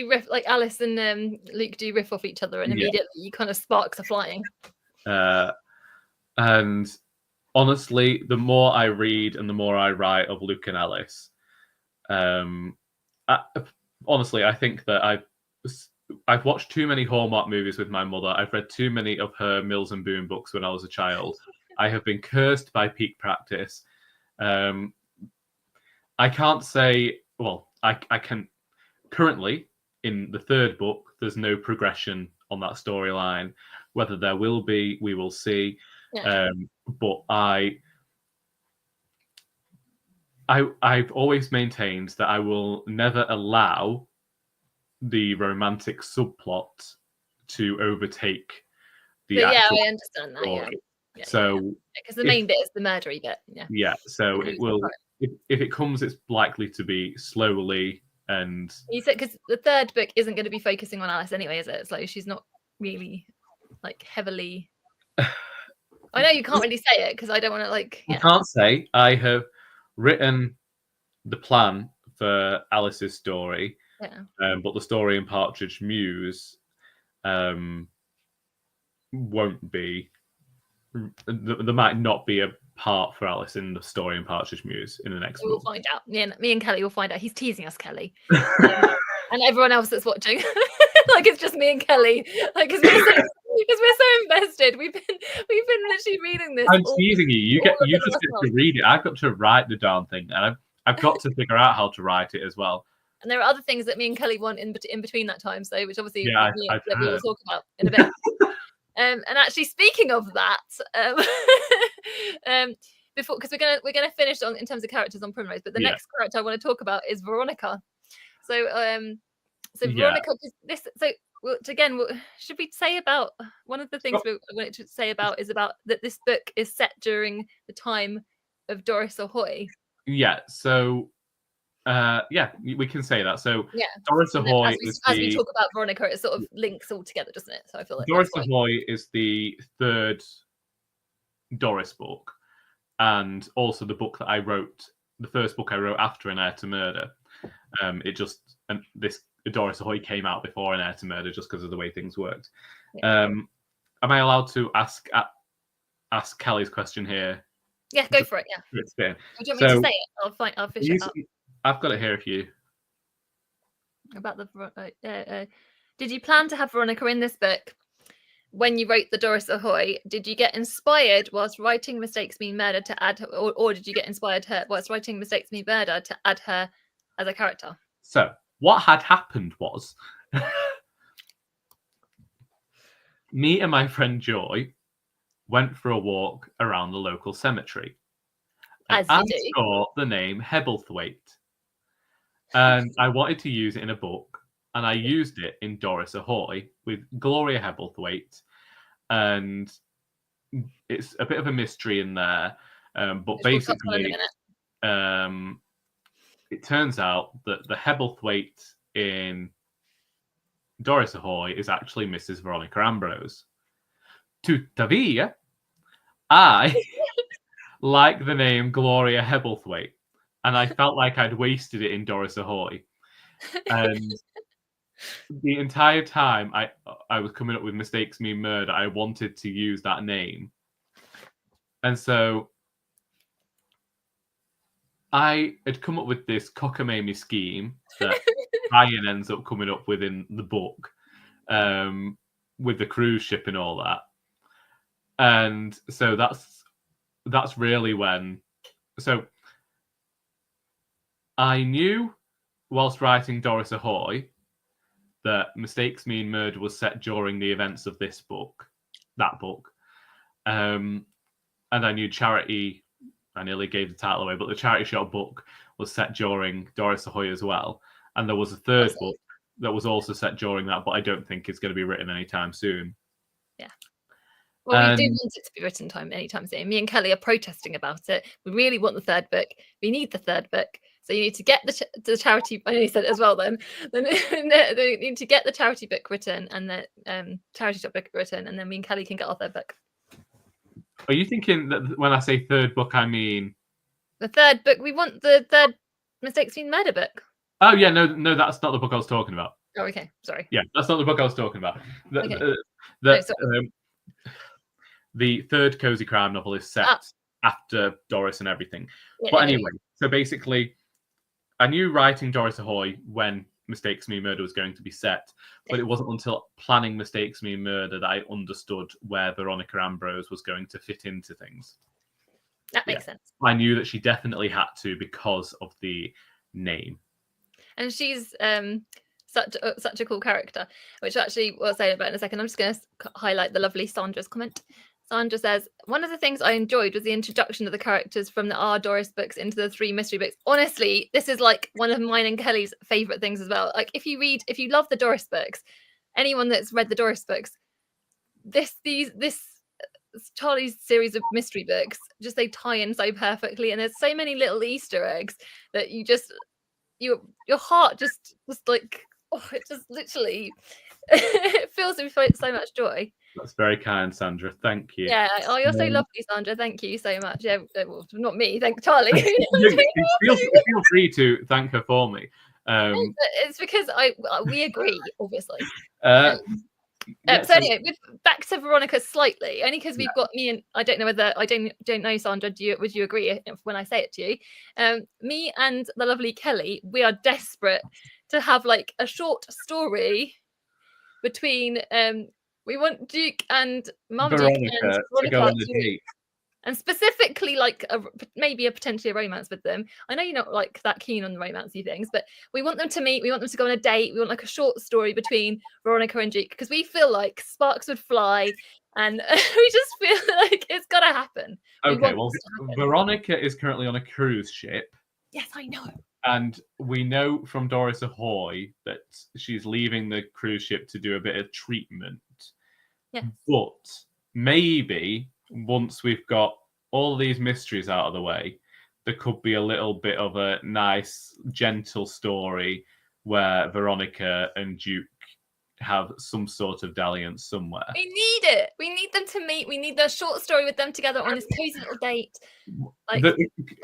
S2: riff, like Alice and Luke do riff off each other, and immediately you kind of sparks are flying.
S1: And honestly, the more I read and the more I write of Luke and Alice, honestly, I think that I've watched too many Hallmark movies with my mother. I've read too many of her Mills and Boon books when I was a child. I have been cursed by peak practice. I can't say, well, I can currently in the third book, there's no progression on that storyline. Whether there will be, we will see. Yeah. But I've always maintained that I will never allow the romantic subplot to overtake the actual
S2: I understand that.
S1: story.
S2: Yeah.
S1: So
S2: because the main bit is the murdery bit.
S1: Yeah. So it will. If it comes, it's likely to be slowly. And
S2: you said because the third book isn't going to be focusing on Alice anyway, is it? It's like she's not really like heavily. I know you can't really say it because I don't want to like.
S1: I can't say. I have written the plan for Alice's story, but the story in Partridge Muse won't be. There might not be a part for Alice in the story in Partridge Muse in the next book.
S2: We'll find out. Me and Kelly will find out. He's teasing us, Kelly, and everyone else that's watching. Like it's just me and Kelly. Like because we're so invested. We've been literally reading this.
S1: I'm teasing you. You just get to read it. I've got to write the darn thing, and I've got to figure out how to write it as well.
S2: And there are other things that me and Kelly want in between that time. So which obviously
S1: we will
S2: talk about in a bit. And actually, speaking of that, before, because we're gonna finish on in terms of characters on Primrose, but the next character I want to talk about is Veronica. So Veronica, again, should we say about one of the things we wanted to say about is about that this book is set during the time of Doris Ahoy.
S1: Yeah. So. We can say that. So Doris Ahoy
S2: as we talk about Veronica, it sort of links all together, doesn't it? So I feel like
S1: Doris Ahoy is the third Doris book, and also the book that I wrote, the first book I wrote after An Heir to Murder. This Doris Ahoy came out before An Heir to Murder, just because of the way things worked. Am I allowed to ask Kelly's question here?
S2: Yeah, go for it. Yeah. Do you want me to say it? I'll fish it up.
S1: I've got it here if you.
S2: About the did you plan to have Veronica in this book when you wrote the Doris Ahoy? Did you get inspired whilst writing Mistakes Mean Murder to add her, or did you get inspired whilst writing Mistakes Mean Murder to add her as a character?
S1: So what had happened was me and my friend Joy went for a walk around the local cemetery. And I saw the name Hebblethwaite. And I wanted to use it in a book, and I used it in Doris Ahoy with Gloria Hebblethwaite, and it's a bit of a mystery in there, but basically, it turns out that the Hebblethwaite in Doris Ahoy is actually Mrs. Veronica Ambrose. Tuttavia, I like the name Gloria Hebblethwaite. And I felt like I'd wasted it in Doris Ahoy. And the entire time I was coming up with Mistakes Mean Murder, I wanted to use that name. And so I had come up with this cockamamie scheme that Ryan ends up coming up with in the book, with the cruise ship and all that. And so that's really when... So I knew, whilst writing Doris Ahoy, that Mistakes Mean Murder was set during the events of that book. And I knew Charity, I nearly gave the title away, but the Charity Shop book was set during Doris Ahoy as well. And there was a third book that was also set during that, but I don't think it's going to be written anytime soon.
S2: Yeah. Well, we do want it to be written anytime soon. Me and Kelly are protesting about it. We really want the third book. We need the third book. So you need to get the charity. I know you said it as well. Then you need to get the charity book written and the charity shop book written, and then me and Kelly can get our third book.
S1: Are you thinking that when I say third book, I mean
S2: the third book? We want the third Mistakes Mean Murder book.
S1: Oh yeah, no, that's not the book I was talking about.
S2: Oh, okay, sorry.
S1: Yeah, that's not the book I was talking about. The third cozy crime novel is set after Doris and everything. Yeah, but anyway, so basically, I knew writing Doris Ahoy when Mistakes Mean Murder was going to be set, but it wasn't until planning Mistakes Mean Murder that I understood where Veronica Ambrose was going to fit into things.
S2: That makes sense.
S1: I knew that she definitely had to because of the name.
S2: And she's such a cool character, which actually we'll say about in a second. I'm just going to highlight the lovely Sandra's comment. Sandra says, one of the things I enjoyed was the introduction of the characters from the R. Doris books into the 3 mystery books. Honestly, this is like one of mine and Kelly's favorite things as well. Like if you love the Doris books, anyone that's read the Doris books, this Charlie's series of mystery books, just they tie in so perfectly. And there's so many little Easter eggs that your heart just like, it just literally it fills me with so much joy.
S1: That's very kind, Sandra. Thank you.
S2: Yeah. Oh, you're so lovely, Sandra. Thank you so much. Yeah, well, not me. Thank Charlie.
S1: feel free to thank her for me.
S2: It's because we agree, obviously. So anyway, back to Veronica slightly, only because we've got me and I don't know, Sandra. Would you agree when I say it to you? Me and the lovely Kelly, we are desperate to have like a short story between we want Duke and Mum Duke and Veronica to go on the date. And specifically like maybe a potentially a romance with them. I know you're not like that keen on the romancey things, but we want them to meet, we want them to go on a date, we want like a short story between Veronica and Duke, because we feel like sparks would fly and we just feel like it's got to happen.
S1: Okay, well, Veronica is currently on a cruise ship.
S2: Yes, I know.
S1: And we know from Doris Ahoy that she's leaving the cruise ship to do a bit of treatment.
S2: Yes.
S1: But maybe once we've got all these mysteries out of the way, there could be a little bit of a nice, gentle story where Veronica and Duke have some sort of dalliance somewhere.
S2: We need it. We need them to meet. We need a short story with them together on this cozy little date. Like,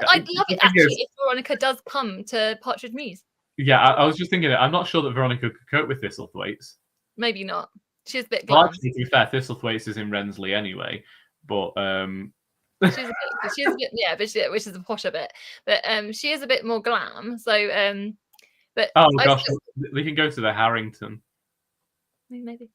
S2: I'd love it actually if Veronica does come to Partridge Mews.
S1: Yeah, I was just thinking that I'm not sure that Veronica could cope with Thistlethwaites.
S2: Maybe not. She's a bit
S1: Well,
S2: glam.
S1: actually, to be fair, Thistlethwaites is in Rensley anyway, but
S2: she's a bit, yeah, but which is a posher bit, but she is a bit more glam. So but
S1: oh gosh, they can go to the Harrington.
S2: Maybe.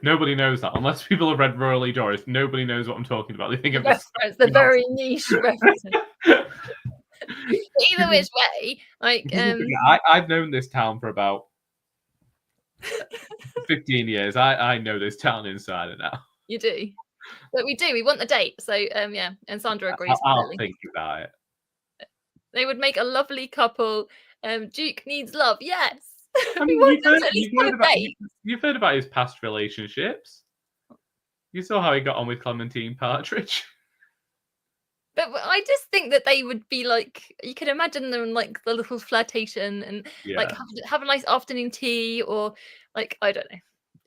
S1: Nobody knows that unless people have read Royal Lee Doris. Nobody knows what I'm talking about. They think of
S2: the very niche reference. Either which way, like
S1: I've known this town for about 15 years. I know this town inside and out.
S2: You do, but we do. We want the date. So yeah, and Sandra agrees.
S1: I'll think about it.
S2: They would make a lovely couple. Duke needs love. Yes.
S1: I mean, you've heard about his past relationships. You saw how he got on with Clementine Partridge.
S2: But I just think that they would be like, you can imagine them like the little flirtation and like have a nice afternoon tea, or like, I don't know.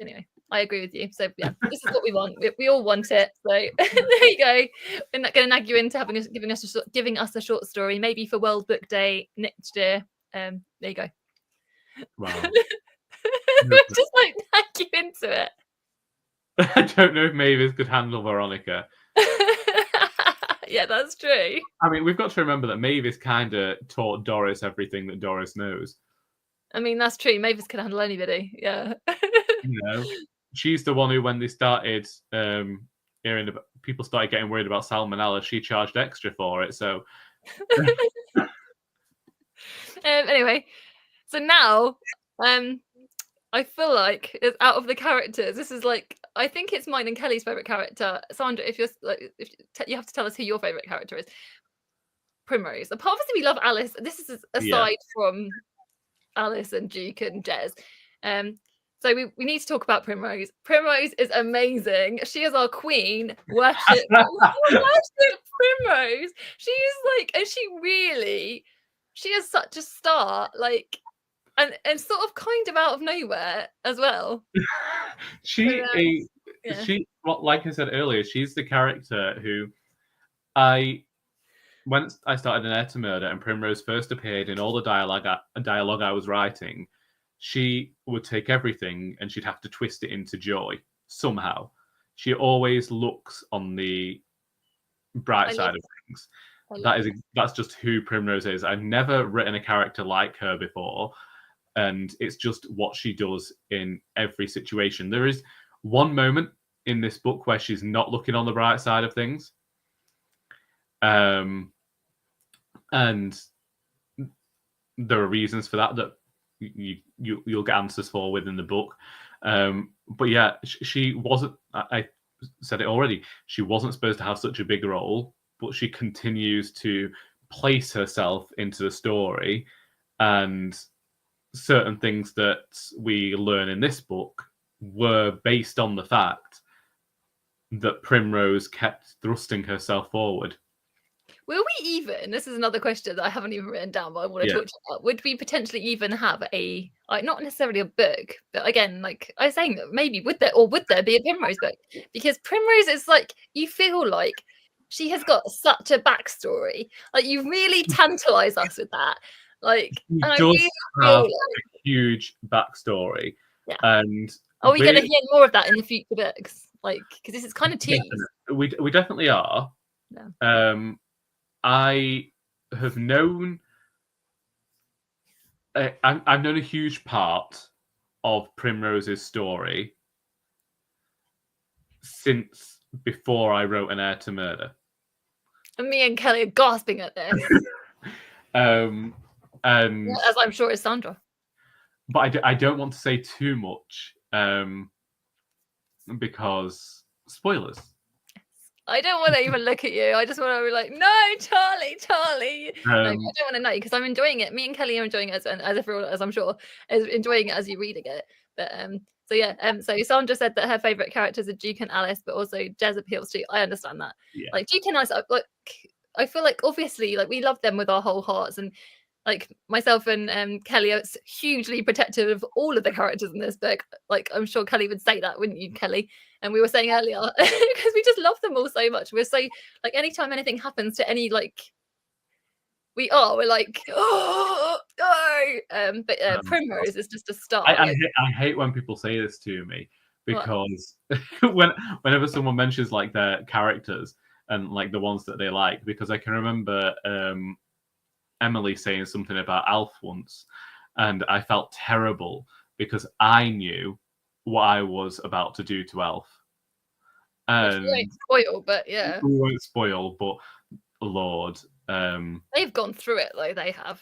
S2: Anyway, I agree with you. So yeah, this is what we want. We all want it. So there you go. We're not going to nag you into giving us a short story, maybe for World Book Day next year. There you go.
S1: Wow.
S2: Just like nag you into it.
S1: I don't know if Mavis could handle Veronica.
S2: Yeah, that's true.
S1: I mean, we've got to remember that Mavis kind of taught Doris everything that Doris knows.
S2: I mean, that's true. Mavis can handle anybody. Yeah.
S1: You know, she's the one who, when they started hearing about, people started getting worried about salmonella, she charged extra for it. So
S2: anyway, so now I feel like it's out of the characters. This is like, I think it's mine and Kelly's favorite character. Sandra, if you're like, you have to tell us who your favorite character is. Primrose. Obviously, we love Alice. This is aside from Alice and Duke and Jez. So we need to talk about Primrose. Primrose is amazing. She is our queen. Worship Primrose. She is like, and she is such a star. Like, and sort of kind of out of nowhere as well.
S1: She, like I said earlier, she's the character who when I started in Air to Murder and Primrose first appeared in all the dialogue I was writing, she would take everything and she'd have to twist it into joy somehow. She always looks on the bright side of things. That's just who Primrose is. I've never written a character like her before, and it's just what she does in every situation. There is one moment in this book where she's not looking on the bright side of things. And there are reasons for that you'll get answers for within the book. But yeah, she wasn't, I said it already, she wasn't supposed to have such a big role, but she continues to place herself into the story, and certain things that we learn in this book were based on the fact that Primrose kept thrusting herself forward.
S2: Will we even, this is another question that I haven't even written down, but I want to talk to you about, would we potentially even have a, like, not necessarily a book, but again, like I was saying, maybe would there be a Primrose book? Because Primrose is like, you feel like she has got such a backstory. Like, you really tantalize us with that. Like,
S1: she does have a huge backstory.
S2: Yeah.
S1: And
S2: are we going to hear more of that in the future books? Like, because this is kind of teased.
S1: We definitely are.
S2: Yeah.
S1: I have known I've known a huge part of Primrose's story since before I wrote An Heir to Murder.
S2: And me and Kelly are gasping at this.
S1: And
S2: as I'm sure is Sandra.
S1: But I don't want to say too much because spoilers.
S2: I don't want to even look at you. I just want to be like, no, Charlie. No, I don't want to know because I'm enjoying it. Me and Kelly are enjoying it, and as everyone, as I'm sure, is enjoying it as you're reading it. But so yeah, so Sandra said that her favorite characters are Duke and Alice, but also Jez appeals to. I understand that.
S1: Yeah.
S2: Like Duke and Alice, like I feel like obviously, like we love them with our whole hearts, and like myself and Kelly are hugely protective of all of the characters in this book. Like I'm sure Kelly would say that, wouldn't you, Kelly? And we were saying earlier because we just love them all so much. We're so like anytime anything happens to any like we're like oh no. But Primrose is just a star.
S1: I hate when people say this to me because whenever someone mentions like their characters and like the ones that they like, because I can remember Emily saying something about Alf once, and I felt terrible because I knew what I was about to do to Alf.
S2: And we won't spoil, but yeah.
S1: We won't spoil, but Lord.
S2: They've gone through it, though, they have.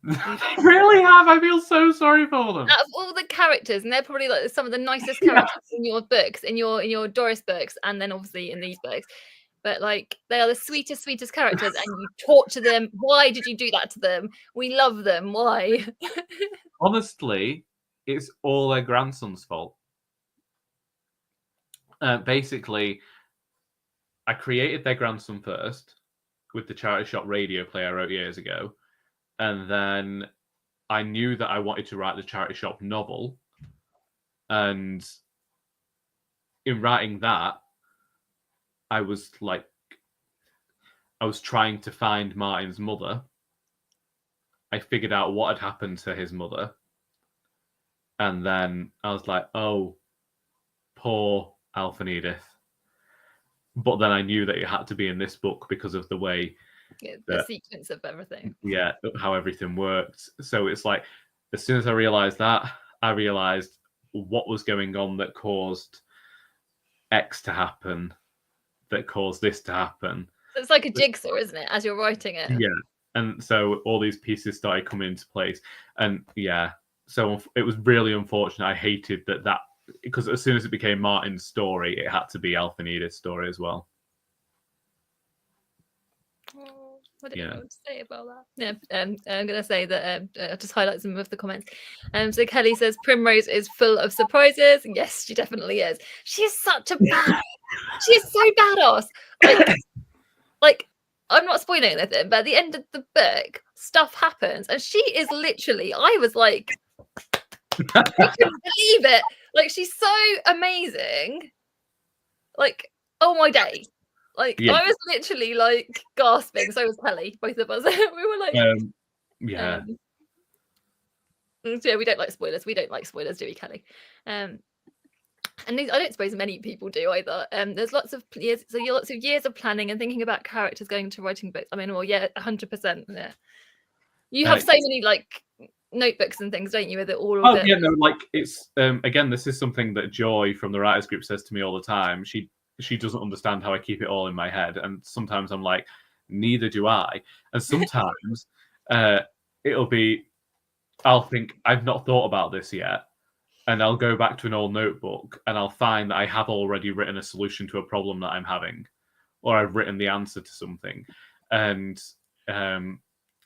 S1: They really have. I feel so sorry for them.
S2: Out of all the characters, and they're probably like some of the nicest characters in your books, in your Doris books, and then obviously in these books. But like they are the sweetest characters, and you torture them. Why did you do that to them? We love them. Why?
S1: Honestly, it's all their grandson's fault. Basically, I created their grandson first with the charity shop radio play I wrote years ago, and then I knew that I wanted to write the charity shop novel, and in writing that, I was trying to find Martin's mother. I figured out what had happened to his mother. And then I was like, oh, poor Alf and Edith. But then I knew that it had to be in this book because of the way...
S2: the sequence of everything.
S1: Yeah, how everything worked. So it's like, as soon as I realised that, I realised what was going on that caused X to happen, that caused this to happen.
S2: It's like a jigsaw, isn't it, as you're writing it?
S1: Yeah. And so all these pieces started coming into place. And yeah, so it was really unfortunate. I hated that because as soon as it became Martin's story, it had to be Alf and Edith's story as well.
S2: What did you want to say about that? Yeah, I'm going to say that I'll just highlight some of the comments. So Kelly says Primrose is full of surprises. Yes, she definitely is. She is such a badass. She is so badass. Like, I'm not spoiling anything, but at the end of the book, stuff happens, and she is literally. I was like, I couldn't believe it. Like, she's so amazing. Like, oh my day. Like I was literally like gasping. So was Kelly. Both of us. We were like,
S1: yeah.
S2: So we don't like spoilers. We don't like spoilers, do we, Kelly? And I don't suppose many people do either. There's lots of years of planning and thinking about characters going to writing books. I mean, well, yeah, 100%. Yeah. You have so many like notebooks and things, don't you? With it all.
S1: Oh yeah, no, like it's again, this is something that Joy from the Writers Group says to me all the time. She doesn't understand how I keep it all in my head, and sometimes I'm like, neither do I. And sometimes it'll be, I'll think I've not thought about this yet, and I'll go back to an old notebook and I'll find that I have already written a solution to a problem that I'm having, or I've written the answer to something. And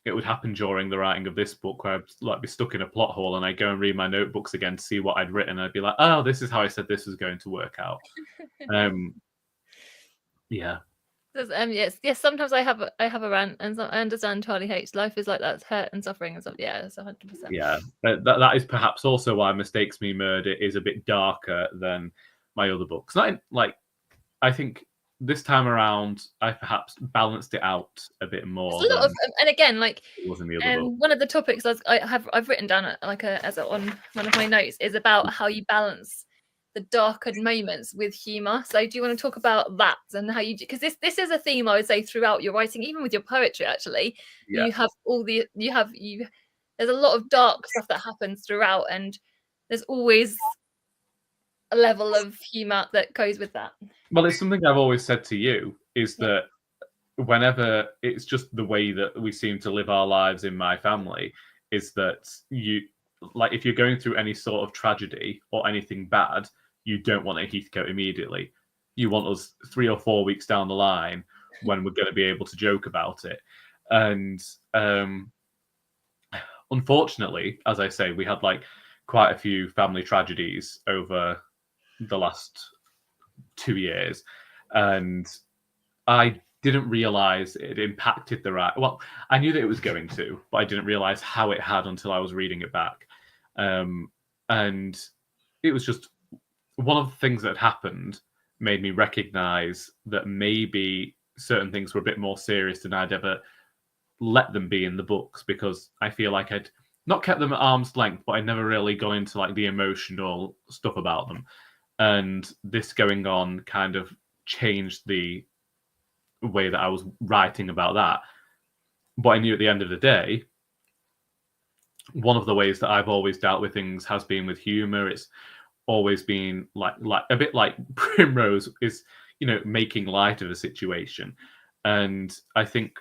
S1: it would happen during the writing of this book where I'd like be stuck in a plot hole and I'd go and read my notebooks again to see what I'd written. I'd be like, oh, this is how I said this was going to work out. Yeah.
S2: Yes. Sometimes I have a rant, and I understand Charlie hates life is like that, hurt and suffering and stuff. Yeah, it's 100%.
S1: Yeah, that is perhaps also why Mistakes Me Murder is a bit darker than my other books. I think this time around I perhaps balanced it out a bit more.
S2: And again, like
S1: it was in the other book.
S2: One of the topics I've written down on one of my notes is about how you balance the darker moments with humor. So do you want to talk about that and how you do, because this is a theme I would say throughout your writing, even with your poetry actually. Yeah. You have there's a lot of dark stuff that happens throughout, and there's always a level of humor that goes with that.
S1: Well, it's something I've always said to you is that whenever it's just the way that we seem to live our lives in my family is that you, like, if you're going through any sort of tragedy or anything bad, you don't want a Heathcote immediately. You want us 3 or 4 weeks down the line when we're going to be able to joke about it. And unfortunately, as I say, we had like quite a few family tragedies over the last 2 years, and I didn't realize it impacted the right. Well, I knew that it was going to, but I didn't realize how it had until I was reading it back. And it was just one of the things that happened made me recognize that maybe certain things were a bit more serious than I'd ever let them be in the books, because I feel like I'd not kept them at arm's length, but I'd never really gone into like the emotional stuff about them. And this going on kind of changed the way that I was writing about that. But I knew at the end of the day, one of the ways that I've always dealt with things has been with humor. It's always been like a bit like Primrose is, making light of a situation. And I think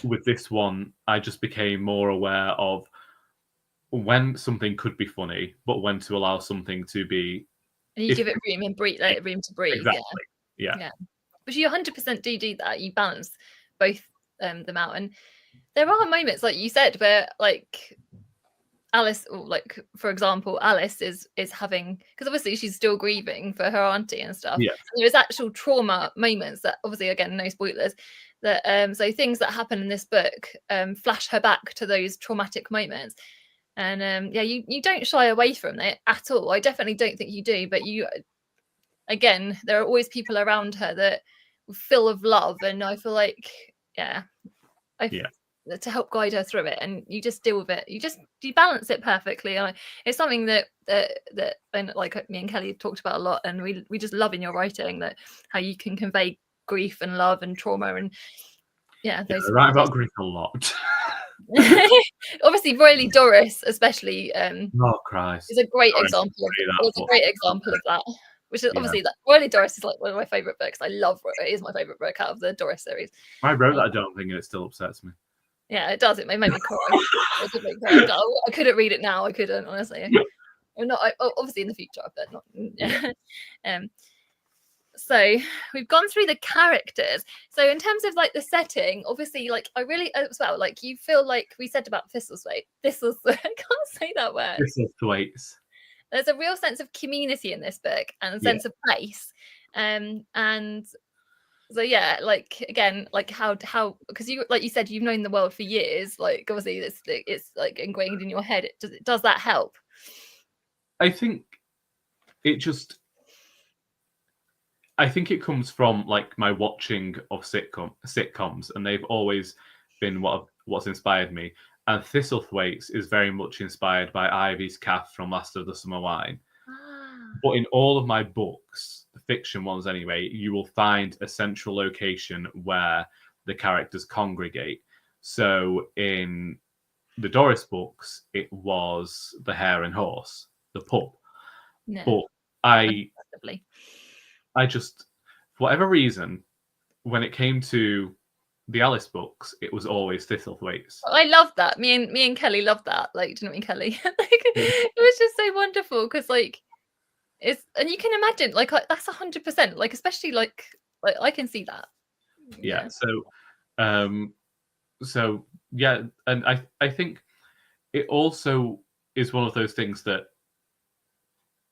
S1: with this one, I just became more aware of when something could be funny, but when to allow something to be.
S2: And you give it room and breathe, like room to breathe.
S1: Exactly. Yeah.
S2: But you 100% do that. You balance both them out, and there are moments, like you said, where like Alice, or like for example, Alice is having, because obviously she's still grieving for her auntie and stuff.
S1: Yeah.
S2: And there's actual trauma moments that obviously, again, no spoilers, that so things that happen in this book flash her back to those traumatic moments. And you don't shy away from it at all. I definitely don't think you do, but again, there are always people around her that are full of love, and I feel like to help guide her through it, and you just deal with it. You balance it perfectly. It's something that and like me and Kelly talked about a lot, and we just love in your writing that how you can convey grief and love and trauma, and
S1: I write about grief a lot.
S2: Obviously, Royally Doris, especially,
S1: oh Christ,
S2: is a great example. It's a great example of that. Which is obviously that Royally Doris is like one of my favorite books. It is my favorite book out of the Doris series.
S1: I wrote that damn thing and it still upsets me.
S2: Yeah, it does. It made me cry. I couldn't read it now. I couldn't, honestly. Obviously in the future, but not. Yeah. So we've gone through the characters. So in terms of like the setting, obviously, like I really as well, like you feel like we said about Thistlethwaite. I can't say that word.
S1: Thistlethwaites.
S2: There's a real sense of community in this book and a sense of place. And so like again, like how because you, like you said, you've known the world for years. Like obviously it's like ingrained in your head. Does that help?
S1: I think it comes from like my watching of sitcoms, and they've always been what's inspired me. And Thistlethwaite's is very much inspired by Ivy's Calf from Last of the Summer Wine. But in all of my books, the fiction ones anyway, you will find a central location where the characters congregate. So in the Doris books, it was the Hare and Horse, the pub. No. But I just, for whatever reason, when it came to the Alice books, it was always Thistlethwaite's.
S2: I love that. Me and Kelly love that. Like, do you know what I mean, Kelly? It was just so wonderful because, like, and you can imagine, like, that's 100%. Like, especially like I can see that.
S1: Yeah. So yeah, and I think it also is one of those things that,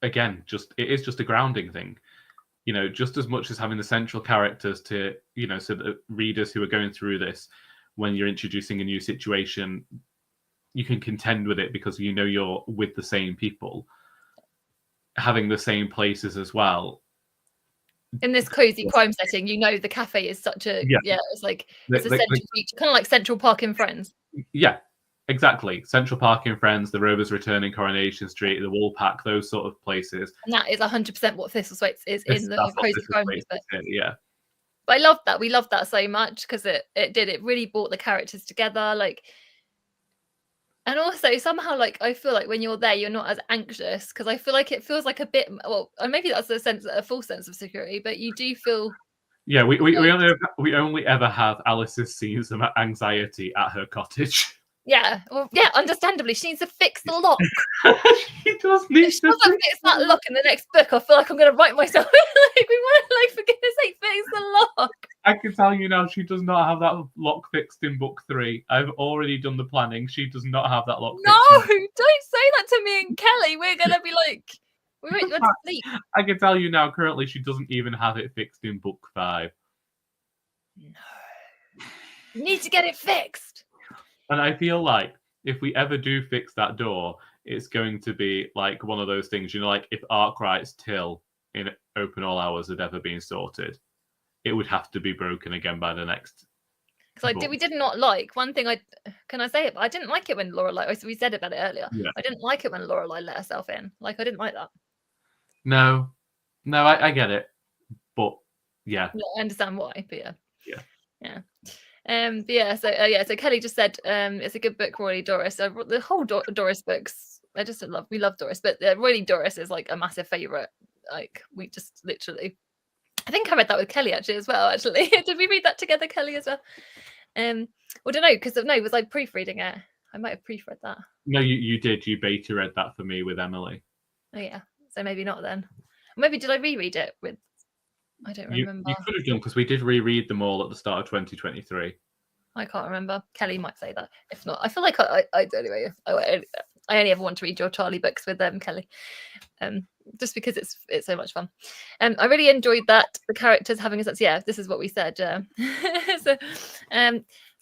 S1: again, it is just a grounding thing. Just as much as having the central characters to, so that readers who are going through this, when you're introducing a new situation, you can contend with it because you're with the same people, having the same places as well.
S2: In this cozy crime setting, the cafe is such a it's like it's a central feature, kind of like Central Park in Friends.
S1: Yeah, exactly. Central Park in Friends, the Rovers Return in Coronation Street, the Woolpack, those sort of places.
S2: And that is 100% what Thistlethwaite's is in the cozy crime.
S1: Yeah.
S2: But I love that. We love that so much because it really brought the characters together. Like, and also somehow, like, I feel like when you're there, you're not as anxious because I feel like it feels like a bit. Well, and maybe that's a false sense of security, but you do feel.
S1: Yeah, we only ever have Alice's scenes of anxiety at her cottage.
S2: Yeah, well, yeah, understandably, she needs to fix the lock.
S1: She does need
S2: She
S1: to
S2: doesn't fix that lock in the next book. I feel like I'm going to write myself like, we want to, like, for goodness sake, fix the lock.
S1: I can tell you now, she does not have that lock fixed in book 3. I've already done the planning. She does not have that lock
S2: No,
S1: fixed.
S2: don't say that to me and Kelly. We're going to be like, we won't go to sleep.
S1: I can tell you now, currently, she doesn't even have it fixed in book 5.
S2: No. You need to get it fixed.
S1: And I feel like if we ever do fix that door, it's going to be like one of those things, like if Arkwright's till in Open All Hours had ever been sorted, it would have to be broken again by the next.
S2: Because we did not like one thing. I say it, but I didn't like it when Lorelai. We said about it earlier.
S1: Yeah.
S2: I didn't like it when Lorelai let herself in. Like, I didn't like that.
S1: No, I get it, but yeah,
S2: no, I understand why. But
S1: yeah.
S2: But yeah, so Kelly just said it's a good book, Rory Doris. The whole Doris books, we love Doris, but really Doris is like a massive favorite. Like, we just literally, I think I read that with Kelly actually as well. Actually, did we read that together, Kelly, as well? Well, I don't know, because was I proofreading it? I might have proofread that.
S1: No, you did. You beta read that for me with Emily.
S2: Oh yeah, so maybe not then. Maybe did I reread it with? I don't remember.
S1: You could have done, because we did reread them all at the start of 2023.
S2: I can't remember. Kelly might say that. If not, I feel like I do anyway. I only ever want to read your Charlie books with Kelly, just because it's so much fun. I really enjoyed that, the characters having a sense. Yeah, this is what we said. So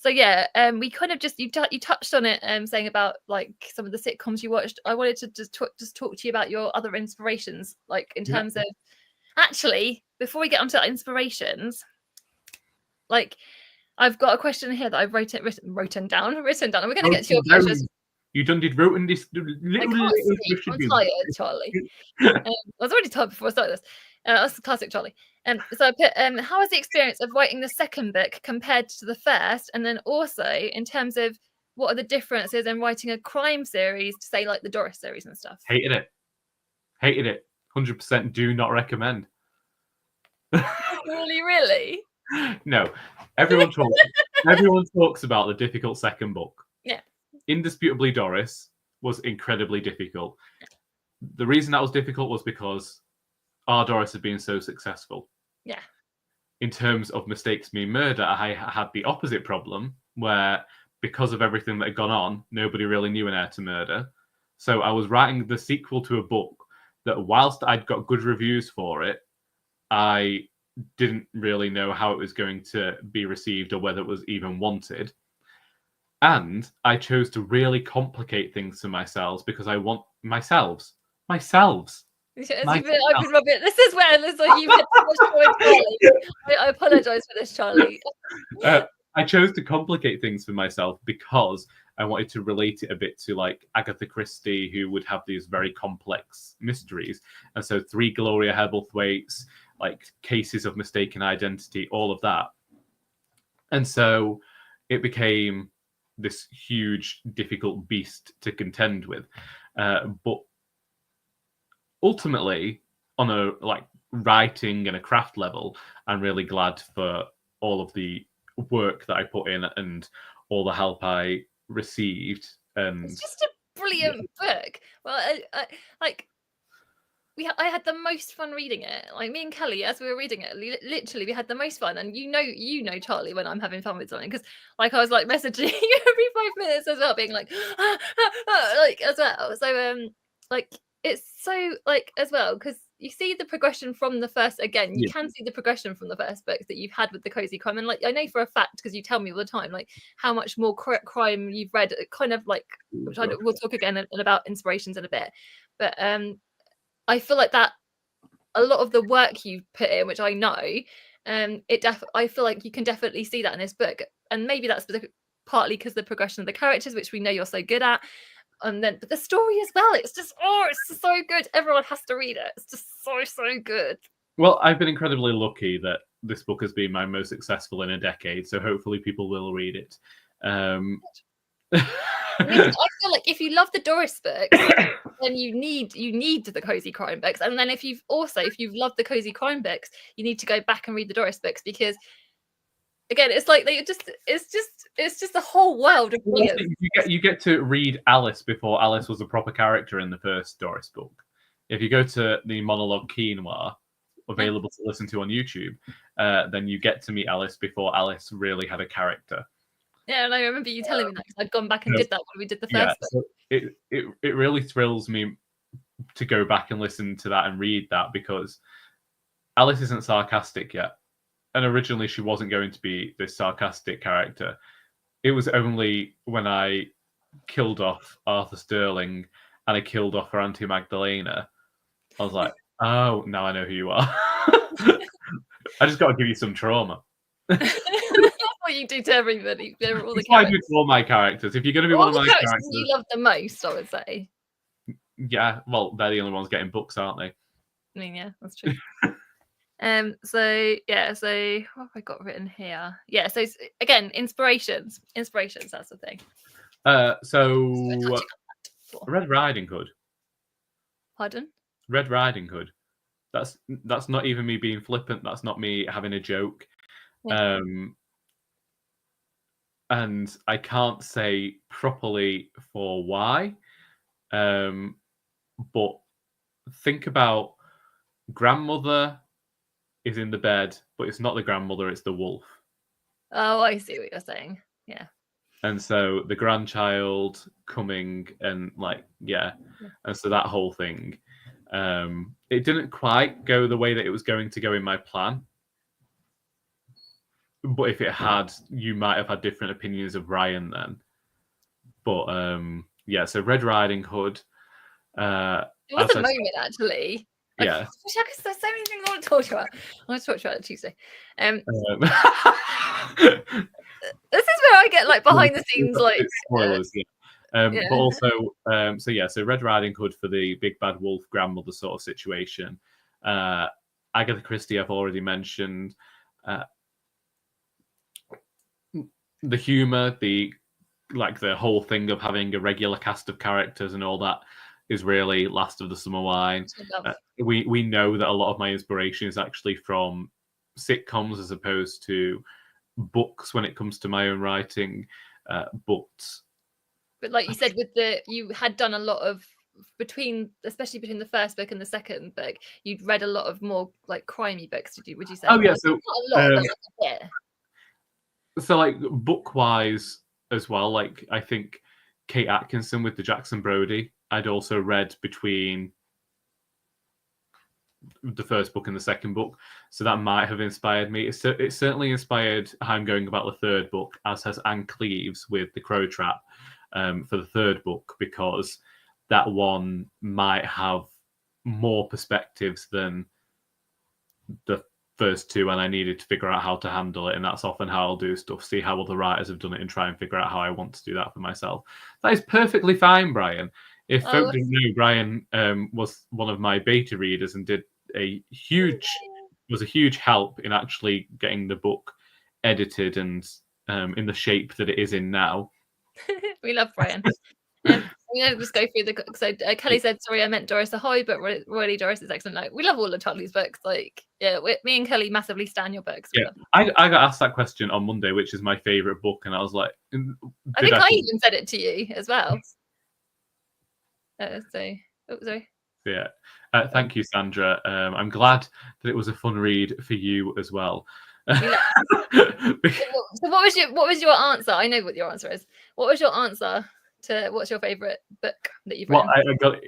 S2: yeah, we kind of just you touched on it, saying about like some of the sitcoms you watched. I wanted to just talk to you about your other inspirations, like in terms of. Actually, before we get onto inspirations, like, I've got a question here that I've written down. And we're going to get to your questions.
S1: You done did wrote in this
S2: little. I'm tired, Charlie. I was already tired before I started this. That's the classic Charlie. So I put, how was the experience of writing the second book compared to the first? And then also in terms of what are the differences in writing a crime series to say like the Doris series and stuff?
S1: Hated it. 100% do not recommend.
S2: Really?
S1: No. Everyone talks about the difficult second book.
S2: Yeah.
S1: Indisputably, Doris was incredibly difficult. The reason that was difficult was because our Doris had been so successful.
S2: Yeah.
S1: In terms of Mistakes Mean Murder, I had the opposite problem, where because of everything that had gone on, nobody really knew an heir to murder. So I was writing the sequel to a book that, whilst I'd got good reviews for it, I didn't really know how it was going to be received or whether it was even wanted. And I chose to really complicate things for myself because I want myself.
S2: I've been rubbing. This is where you've had too much joy, Charlie. I apologise for this, Charlie.
S1: I chose to complicate things for myself because I wanted to relate it a bit to like Agatha Christie, who would have these very complex mysteries. And so 3 Gloria Hebblethwaites, like cases of mistaken identity, all of that. And so it became this huge, difficult beast to contend with. But ultimately, on a like writing and a craft level, I'm really glad for all of the work that I put in and all the help I received. And
S2: it's just a brilliant book. Well, I had the most fun reading it. Like, me and Kelly, as we were reading it, literally we had the most fun. And you know, Charlie, when I'm having fun with something, because like I was like messaging you every 5 minutes as well, being like, like as well. So like it's so like as well, because you see the progression from the first. Again, you can see the progression from the first books that you've had with the cozy crime, and like I know for a fact, because you tell me all the time, like how much more crime you've read. Kind of like, which we'll talk again about inspirations in a bit, but I feel like that a lot of the work you put in, which I know, I feel like you can definitely see that in this book, and maybe that's partly because the progression of the characters, which we know you're so good at, and then but the story as well. It's just it's so good. Everyone has to read it. It's just so good.
S1: Well, I've been incredibly lucky that this book has been my most successful in a decade, so hopefully people will read it.
S2: I feel like if you love the Doris books, then you need the cozy crime books, and then if you've loved the cozy crime books, you need to go back and read the Doris books, because again, it's like it's just a whole world of brilliance.
S1: You get to read Alice before Alice was a proper character in the first Doris book. If you go to the monologue Quinoa, available to listen to on YouTube, then you get to meet Alice before Alice really had a character.
S2: Yeah, and I remember you telling me that because I'd gone back and did that when we did the first book.
S1: So it really thrills me to go back and listen to that and read that, because Alice isn't sarcastic yet. And originally she wasn't going to be this sarcastic character. It was only when I killed off Arthur Sterling and I killed off her Auntie Magdalena, I was like, oh, now I know who you are. I just got to give you some trauma.
S2: That's what you do to everybody. All
S1: That's what I do to all my characters. If you're going to be one of my characters
S2: you love the most, I would say.
S1: Yeah, well, they're the only ones getting books, aren't they?
S2: I mean, yeah, that's true. So what have I got written here? Yeah, so again, inspirations. That's the thing.
S1: So Red Riding Hood.
S2: Pardon?
S1: Red Riding Hood. That's not even me being flippant. That's not me having a joke. Yeah. And I can't say properly for why. But think about grandmother is in the bed, but it's not the grandmother, it's the wolf.
S2: Oh, I see what you're saying. Yeah.
S1: And so the grandchild coming and and so that whole thing, it didn't quite go the way that it was going to go in my plan. But if it had, you might have had different opinions of Ryan then. But so Red Riding Hood.
S2: It was a moment, actually.
S1: Yeah.
S2: Because there's so many things I want to talk about. I want to talk about it Tuesday. This is where I get like behind the scenes, like
S1: spoilers. But also, so Red Riding Hood for the big bad wolf grandmother sort of situation. Agatha Christie, I've already mentioned. The humor, the whole thing of having a regular cast of characters and all that is really Last of the Summer Wine. We know that a lot of my inspiration is actually from sitcoms as opposed to books when it comes to my own writing. But
S2: like you said, you had done a lot of especially between the first book and the second book, you'd read a lot of more like crimey books. Would you say?
S1: Oh yeah, so
S2: not a lot, yeah.
S1: So like book wise as well, like I think Kate Atkinson with the Jackson Brodie, I'd also read between the first book and the second book, so that might have inspired me. It certainly inspired how I'm going about the third book, as has Anne Cleves with The Crow Trap for the third book, because that one might have more perspectives than the first two, and I needed to figure out how to handle it, and that's often how I'll do stuff, see how other writers have done it and try and figure out how I want to do that for myself. That is perfectly fine, Brian. If folk didn't know, Brian was one of my beta readers and was a huge help in actually getting the book edited and in the shape that it is in now.
S2: We love Brian. Just go through Kelly said, sorry, I meant Doris Ahoy, but really Doris is excellent. Like, we love all of Charlie's books. Like, yeah, me and Kelly massively stan your books.
S1: Yeah, I got asked that question on Monday, which is my favorite book, and I was like,
S2: I think I even said it to you as well. Sorry.
S1: Yeah. Thank you, Sandra. I'm glad that it was a fun read for you as well.
S2: So what was your answer? I know what your answer is. What was your answer to what's your favorite book that you've read?
S1: Well,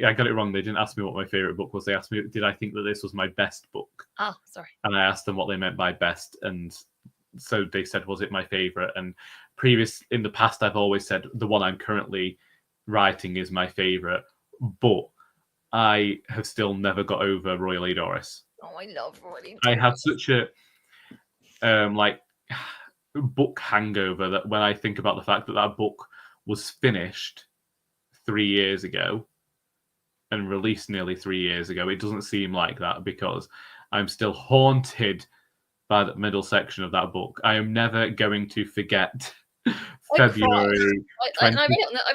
S1: I got it wrong. They didn't ask me what my favorite book was. They asked me, did I think that this was my best book?
S2: Oh, sorry.
S1: And I asked them what they meant by best, and so they said, was it my favorite? And in the past, I've always said the one I'm currently writing is my favorite, but I have still never got over Royally Doris.
S2: Oh, I love Royally Doris.
S1: I have such a book hangover that when I think about the fact that that book was finished 3 years ago and released nearly 3 years ago, it doesn't seem like that, because I'm still haunted by the middle section of that book. I am never going to forget February.
S2: I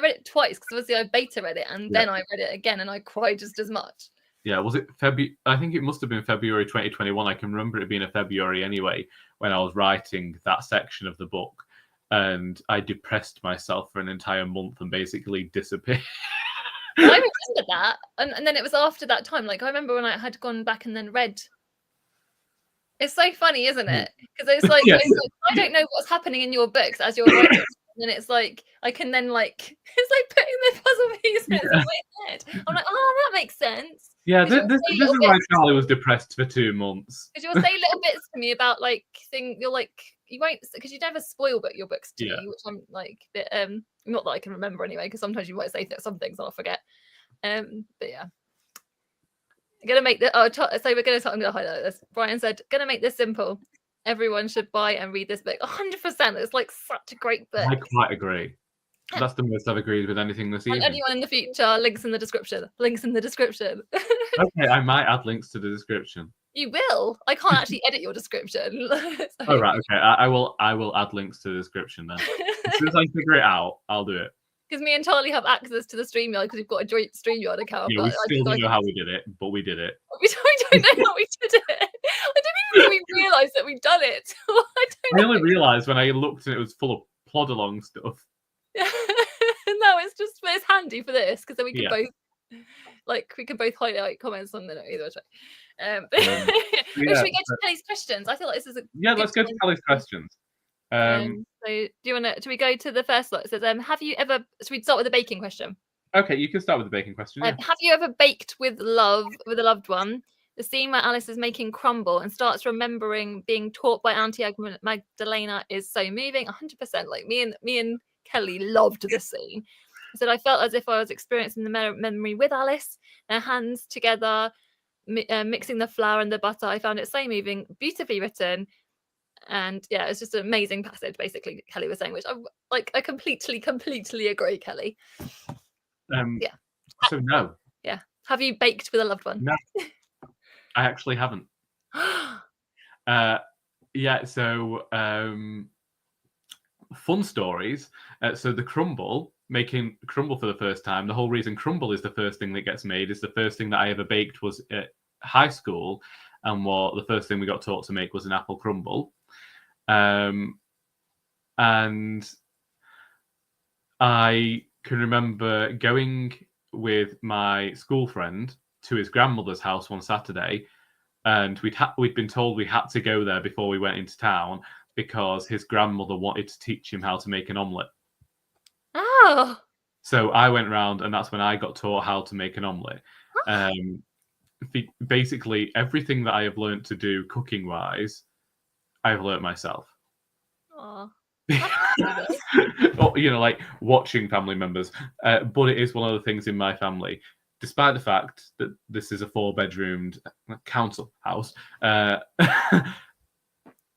S2: read it twice, because obviously I beta read it and then I read it again and I cried just as much.
S1: Yeah, was it February? I think it must have been February 2021. I can remember it being a February anyway, when I was writing that section of the book, and I depressed myself for an entire month and basically disappeared.
S2: I remember that, and then it was after that time. Like I remember when I had gone back and then read. It's so funny, isn't it? Because it's like,
S1: Yes.
S2: it's like I don't know what's happening in your books as you're writing, and it's like I can then like it's like putting the puzzle pieces in my head. I'm like, oh, that makes sense.
S1: Yeah,
S2: 'Cause you'll
S1: this
S2: say
S1: is
S2: little
S1: why
S2: bits-
S1: Charlie was depressed for 2 months.
S2: Because you'll say little bits to me about like you're like you won't because you never spoil your books to
S1: Yeah.
S2: me, which I'm like bit, not that I can remember anyway, because sometimes you might say some things and I'll forget. But yeah. I'm gonna make the so I'm gonna highlight this. Brian said, gonna make this simple. Everyone should buy and read this book. 100%. It's like such a great book.
S1: I quite agree. That's the most I've agreed with anything this
S2: And
S1: evening.
S2: anyone in the future, links in the description. Links in the description.
S1: Okay, I might add links to the description.
S2: You will. I can't actually edit your description.
S1: Oh right, okay. I will add links to the description then. As soon as I figure it out, I'll do it.
S2: Because me and Charlie have access to the StreamYard because we've got a joint StreamYard account.
S1: Yeah, we still don't know how we did it, but we did it.
S2: We don't know how we did it. I don't even think we realised that we'd done it.
S1: I only realised when I looked and it was full of plod along stuff.
S2: No, it's handy for this because then we can
S1: Yeah.
S2: both highlight comments on the note either way.
S1: Yeah,
S2: Should we go to Kelly's questions? I feel like this is a
S1: let's go to Kelly's questions.
S2: so do you want to? Should we go to the first lot? It says, have you ever? Should we start with the baking question?
S1: Okay, you can start with the baking question. Yeah.
S2: Have you ever baked with love with a loved one? The scene where Alice is making crumble and starts remembering being taught by Auntie Magdalena is so moving. 100%. Like me and Kelly loved this scene. I said I felt as if I was experiencing the memory with Alice. Their hands together, mixing the flour and the butter. I found it so moving, beautifully written. And yeah, it's just an amazing passage, basically, Kelly was saying, which I completely agree, Kelly.
S1: Yeah. So no.
S2: Yeah. Have you baked with a loved one?
S1: No. I actually haven't. Yeah, so fun stories. So the crumble, making crumble for the first time, the whole reason crumble is the first thing that gets made is the first thing that I ever baked was at high school, and the first thing we got taught to make was an apple crumble. And I can remember going with my school friend to his grandmother's house one Saturday, and we'd been told we had to go there before we went into town because his grandmother wanted to teach him how to make an omelette.
S2: Oh.
S1: So I went round, and that's when I got taught how to make an omelette. Basically, everything that I have learned to do cooking-wise, I've learnt myself.
S2: Oh.
S1: Or, like watching family members. But it is one of the things in my family, despite the fact that this is a 4-bedroomed council house, and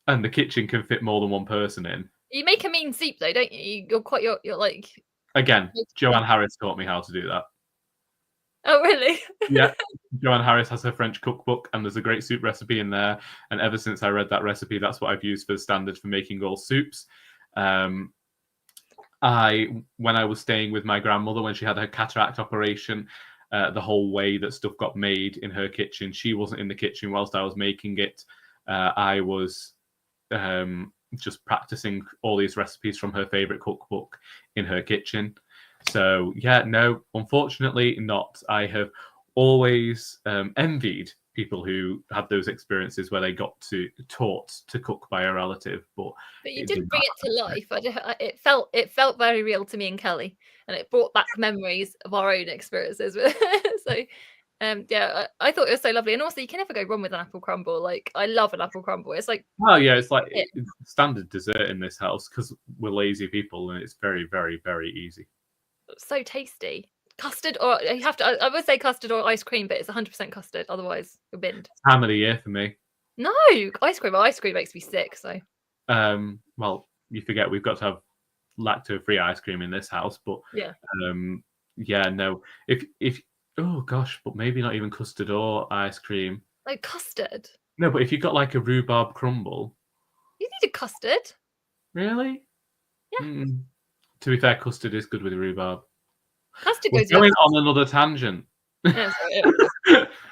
S1: the kitchen can fit more than one person in.
S2: You make a mean soup though, don't you? You're like.
S1: Again, Joanne Harris taught me how to do that.
S2: Oh really?
S1: Yeah, Joanne Harris has her French cookbook, and there's a great soup recipe in there. And ever since I read that recipe, that's what I've used for the standard for making all soups. When I was staying with my grandmother when she had her cataract operation, the whole way that stuff got made in her kitchen, she wasn't in the kitchen whilst I was making it. I was just practicing all these recipes from her favorite cookbook in her kitchen. So yeah, no, unfortunately not. I have always envied people who had those experiences where they got taught to cook by a relative, but
S2: you did bring it to life. It felt very real to me and Kelly, and it brought back memories of our own experiences with it. So yeah, I thought it was so lovely, and also you can never go wrong with an apple crumble. Like I love an apple crumble. It's like
S1: it's like standard dessert in this house because we're lazy people, and it's very, very, very easy.
S2: So tasty. Custard, or you have to. I would say custard or ice cream, but it's 100% custard. Otherwise, you're binned.
S1: Time of the year for me.
S2: No, ice cream. Well, ice cream makes me sick. So.
S1: Well, you forget we've got to have lacto-free ice cream in this house, but
S2: yeah.
S1: Yeah, no. If oh gosh, but maybe not even custard or ice cream.
S2: Like custard.
S1: No, but if you've got like a rhubarb crumble.
S2: You need a custard.
S1: Really?
S2: Yeah.
S1: To be fair, custard is good with rhubarb.
S2: Custard
S1: We're
S2: goes
S1: going on another tangent.
S2: Yeah,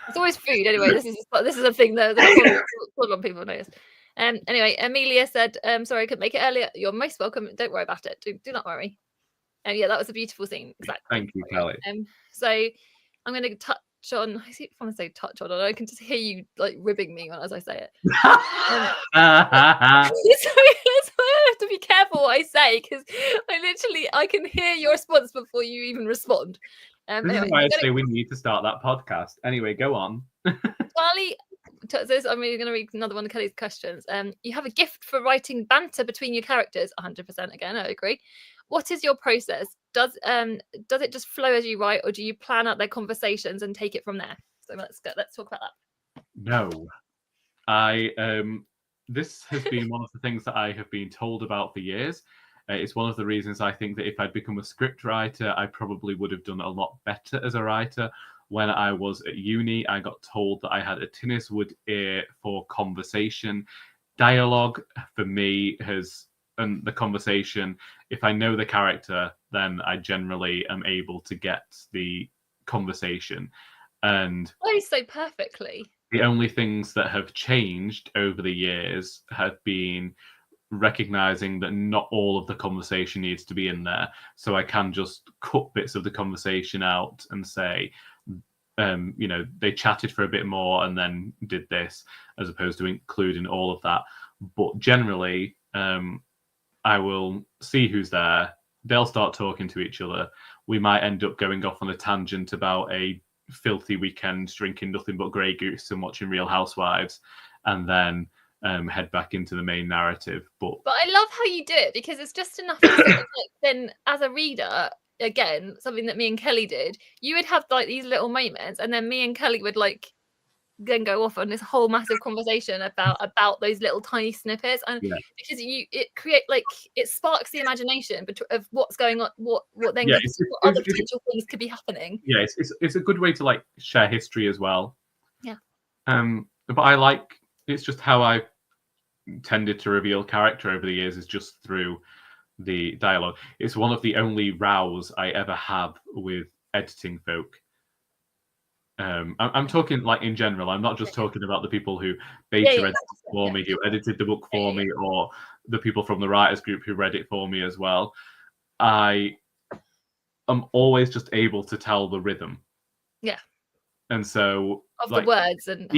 S2: it's always food anyway. This is a thing that a lot of people notice. Anyway, Amelia said, sorry I couldn't make it earlier. You're most welcome. Don't worry about it. Do not worry. Yeah, that was a beautiful scene. Exactly.
S1: Thank you, Kelly.
S2: So I'm going to touch on. I see if I want to say touch on, and I can just hear you like ribbing me as I say it. So I have to be careful what I say because I can hear your response before you even respond.
S1: This is why I say we need to start that podcast. Anyway, go on.
S2: Charlie, I'm going to read another one of Kelly's questions. You have a gift for writing banter between your characters. 100% again, I agree. What is your process? Does it just flow as you write, or do you plan out their conversations and take it from there? So let's talk about that.
S1: No, this has been one of the things that I have been told about for years. It's one of the reasons I think that if I'd become a script writer, I probably would have done a lot better as a writer. When I was at uni, I got told that I had a tinnitus wood ear for conversation. Dialogue for me and the conversation, if I know the character, then I generally am able to get the conversation. And
S2: so perfectly.
S1: The only things that have changed over the years have been recognizing that not all of the conversation needs to be in there. So I can just cut bits of the conversation out and say, they chatted for a bit more and then did this, as opposed to including all of that. But generally, I will see who's there. They'll start talking to each other. We might end up going off on a tangent about a filthy weekend, drinking nothing but Grey Goose and watching Real Housewives, and then head back into the main narrative. But
S2: I love how you do it, because it's just enough to then as a reader, again, something that me and Kelly did, you would have like these little moments, and then me and Kelly would like then go off on this whole massive conversation about those little tiny snippets, and because it sparks the imagination of what's going on, what then what other potential things could be happening.
S1: Yeah, it's a good way to like share history as well.
S2: Yeah.
S1: But I like, it's just how I tended to reveal character over the years is just through the dialogue. It's one of the only rows I ever have with editing folk. I'm talking like in general. I'm not just talking about the people who beta edited for me, who edited the book for me, or the people from the writers group who read it for me as well. I am always just able to tell the rhythm.
S2: Yeah.
S1: And so
S2: of the words and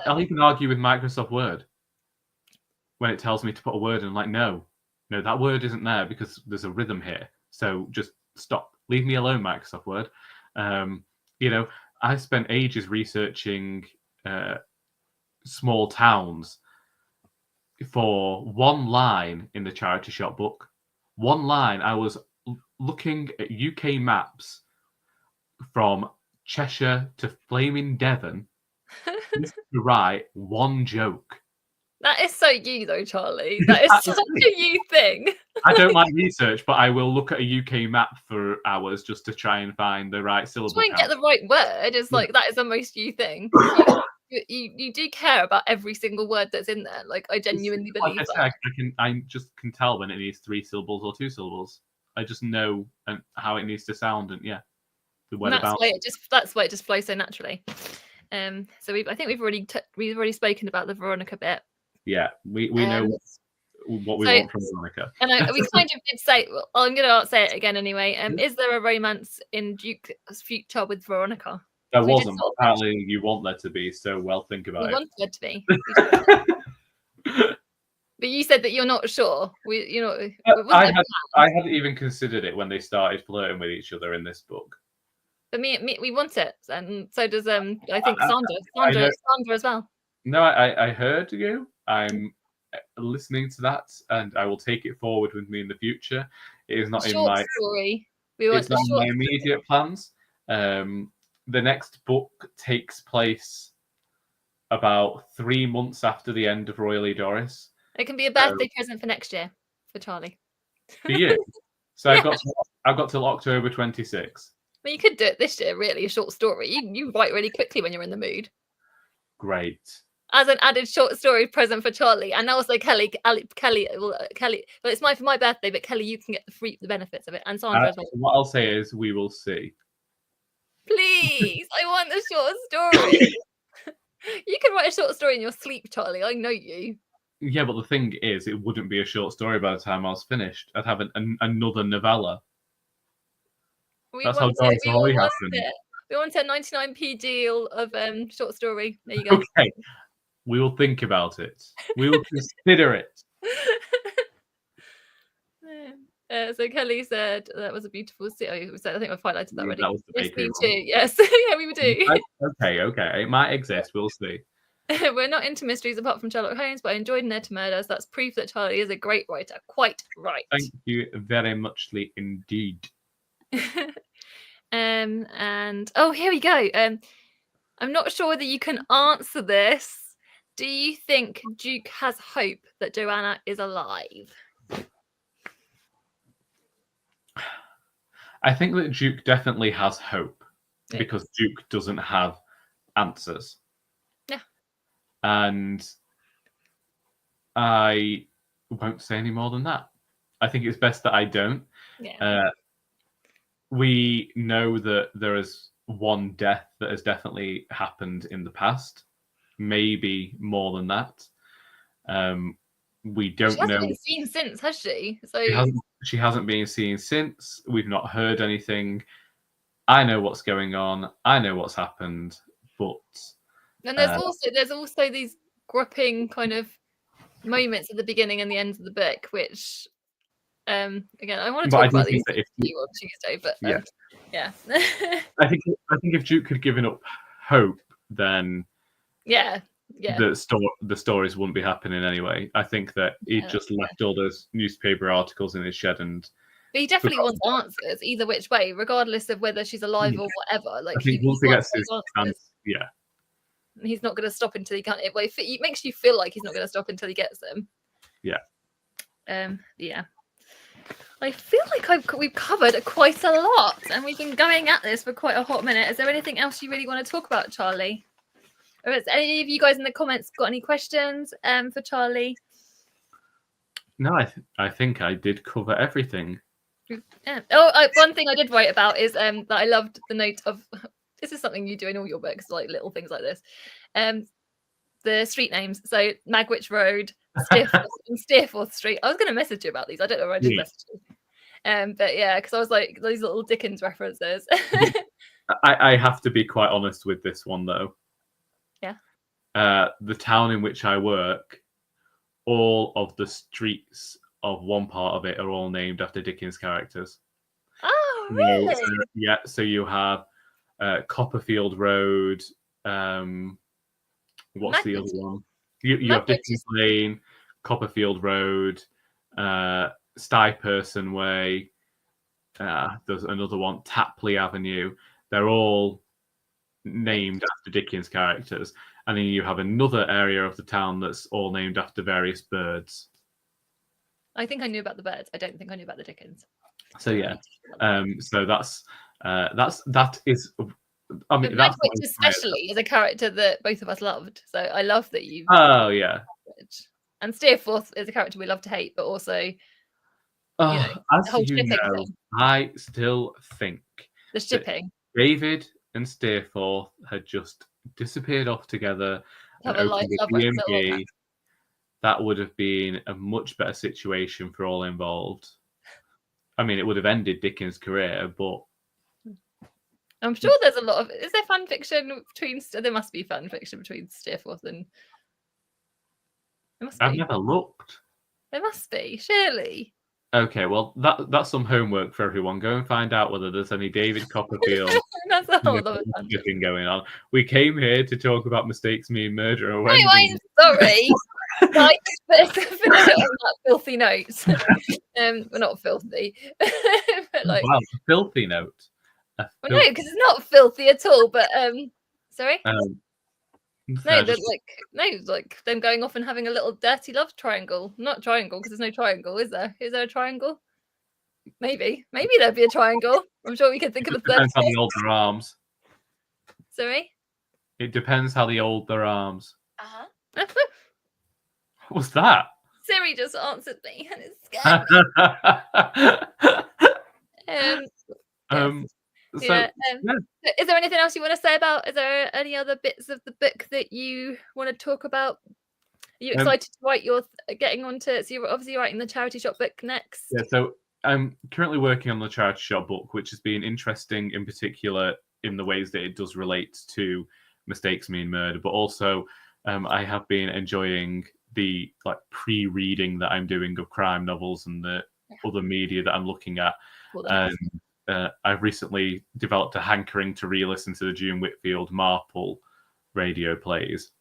S1: I'll even argue with Microsoft Word when it tells me to put a word in, like, no, that word isn't there because there's a rhythm here. So just stop. Leave me alone, Microsoft Word. I spent ages researching small towns for one line in the charity shop book. One line. I was looking at UK maps from Cheshire to flaming Devon just to write one joke.
S2: That is so you, though, Charlie. That is such a you thing.
S1: I don't like research, but I will look at a UK map for hours just to try and find the right syllable.
S2: Try and get the right word. Is like that is the most you thing. You do care about every single word that's in there. Like, I genuinely believe that.
S1: I just can tell when it needs 3 syllables or 2 syllables. I just know how it needs to sound, and the word
S2: that's why it just flows so naturally. So I think we've already spoken about the Veronica bit.
S1: Yeah, we know what we want from Veronica.
S2: And we kind of did say, well, I'm going to say it again anyway. Is there a romance in Duke's future with Veronica?
S1: There wasn't. Apparently, you want there to be. So, think about it.
S2: We want there to be. But you said that you're not sure.
S1: I hadn't even considered it when they started flirting with each other in this book.
S2: But we want it, and so does I think Sandra as well.
S1: No, I heard you. I'm listening to that, and I will take it forward with me in the future. It is not in my
S2: story.
S1: It's not in my immediate plans. The next book takes place about 3 months after the end of Royally Doris.
S2: It can be a birthday present for next year for Charlie.
S1: For you. So I've got till October 26.
S2: Well, you could do it this year, really, a short story. You write really quickly when you're in the mood.
S1: Great.
S2: As an added short story present for Charlie. And also Kelly, well, it's for my birthday, but Kelly, you can get the benefits of it. And Sandra as well.
S1: What I'll say is we will see.
S2: Please, I want a short story. You can write a short story in your sleep, Charlie. I know you.
S1: Yeah, but the thing is, it wouldn't be a short story by the time I was finished. I'd have another novella. That's how Doris
S2: We all
S1: Ahoy
S2: want
S1: happened.
S2: it. We want a 99p deal of short story. There you go.
S1: Okay, we will think about it. We will consider it.
S2: So Kelly said that was a beautiful city. I think I've highlighted that already.
S1: That was the
S2: Yes,
S1: bakery
S2: me
S1: one.
S2: too. Yes, yeah, we do.
S1: Okay. It might exist. We'll see.
S2: We're not into mysteries apart from Sherlock Holmes, but I enjoyed Ned to Murders. That's proof that Charlie is a great writer. Quite right.
S1: Thank you very muchly indeed.
S2: And oh, here we go. I'm not sure whether you can answer this. Do you think Duke has hope that Joanna is alive?
S1: I think that Duke definitely has hope because Duke doesn't have answers.
S2: Yeah.
S1: And I won't say any more than that. I think it's best that I don't.
S2: Yeah.
S1: We know that there is one death that has definitely happened in the past, maybe more than that. We don't know.
S2: She hasn't been seen since, has she? So
S1: she hasn't been seen since. We've not heard anything. I know what's going on. I know what's happened, but
S2: and there's also these gripping kind of moments at the beginning and the end of the book, which again I want to talk about these on Tuesday, but yeah.
S1: I think if Duke had given up hope, then the stories wouldn't be happening anyway. I think that he just left all those newspaper articles in his shed,
S2: but he definitely wants answers either which way, regardless of whether she's alive or whatever. Like,
S1: I think once he gets his answers,
S2: he's not going to stop until he can't. It makes you feel like he's not going to stop until he gets them. Yeah. I feel like we've covered quite a lot, and we've been going at this for quite a hot minute. Is there anything else you really want to talk about, Charlie? Or has any of you guys in the comments got any questions for Charlie?
S1: No, I think I did cover everything.
S2: Yeah. One thing I did write about is that I loved the note of this is something you do in all your books, like little things like this. The street names. So Magwitch Road, Steerforth Street. I was going to message you about these. I don't know where I did message you. But yeah, because I was like, these little Dickens references.
S1: I have to be quite honest with this one though.
S2: Yeah.
S1: The town in which I work, all of the streets of one part of it are all named after Dickens characters.
S2: Oh, really?
S1: So you have Copperfield Road. What's the other one? You have Dickens Lane, Copperfield Road, Stuyperson Way. There's another one, Tapley Avenue. They're all named after Dickens characters. And then you have another area of the town that's all named after various birds.
S2: I think I knew about the birds. I don't think I knew about the Dickens.
S1: So yeah, so that is. I mean,
S2: Magwitch especially is a character that both of us loved. So I love that you.
S1: Oh yeah.
S2: And Steerforth is a character we love to hate, but also.
S1: As you know, I still think
S2: the shipping.
S1: David and Steerforth had just disappeared off together and opened a B&B. That would have been a much better situation for all involved. I mean, it would have ended Dickens' career, but
S2: I'm sure there's a lot of. Is there fan fiction between? There must be fan fiction between Steerforth and.
S1: I've never looked.
S2: There must be, surely.
S1: Okay, well, that's some homework for everyone. Go and find out whether there's any David Copperfield
S2: that's a whole lot of
S1: fun going on. We came here to talk about mistakes me and murder.
S2: No, I'm sorry. I just finish it on that filthy note. Well, not filthy, but like
S1: wow, a filthy note.
S2: Well, no, because it's not filthy at all. But sorry. No, like them going off and having a little dirty love triangle. Not triangle, because there's no triangle, is there? Is there a triangle? Maybe there'd be a triangle. I'm sure we could think of a third.
S1: Depends how old their arms.
S2: Sorry?
S1: It depends how old their arms.
S2: Uh-huh.
S1: What's that?
S2: Siri just answered me and it's scary. Yeah. Is there anything else you want to say about? Is there any other bits of the book that you want to talk about? Are you excited to write your getting onto? So you're obviously writing the charity shop book next.
S1: Yeah, so I'm currently working on the charity shop book, which has been interesting in particular in the ways that it does relate to Mistakes Mean Murder, but also I have been enjoying the pre-reading that I'm doing of crime novels and the other media that I'm looking at. And I've recently developed a hankering to re-listen to the June Whitfield Marple radio plays.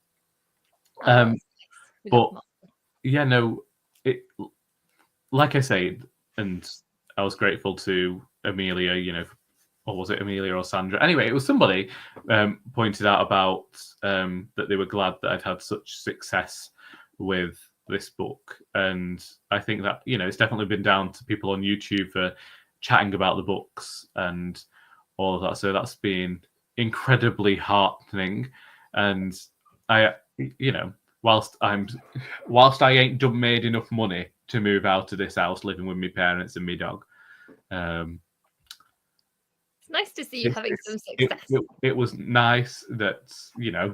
S1: But yeah, no, like I say, and I was grateful to Amelia, or was it Amelia or Sandra? Anyway, it was somebody pointed out about that they were glad that I'd had such success with this book. And I think that, it's definitely been down to people on YouTube for chatting about the books and all of that. So that's been incredibly heartening. And I, whilst I ain't done made enough money to move out of this house living with my parents and my dog.
S2: It's nice to see you having some success.
S1: It was nice that,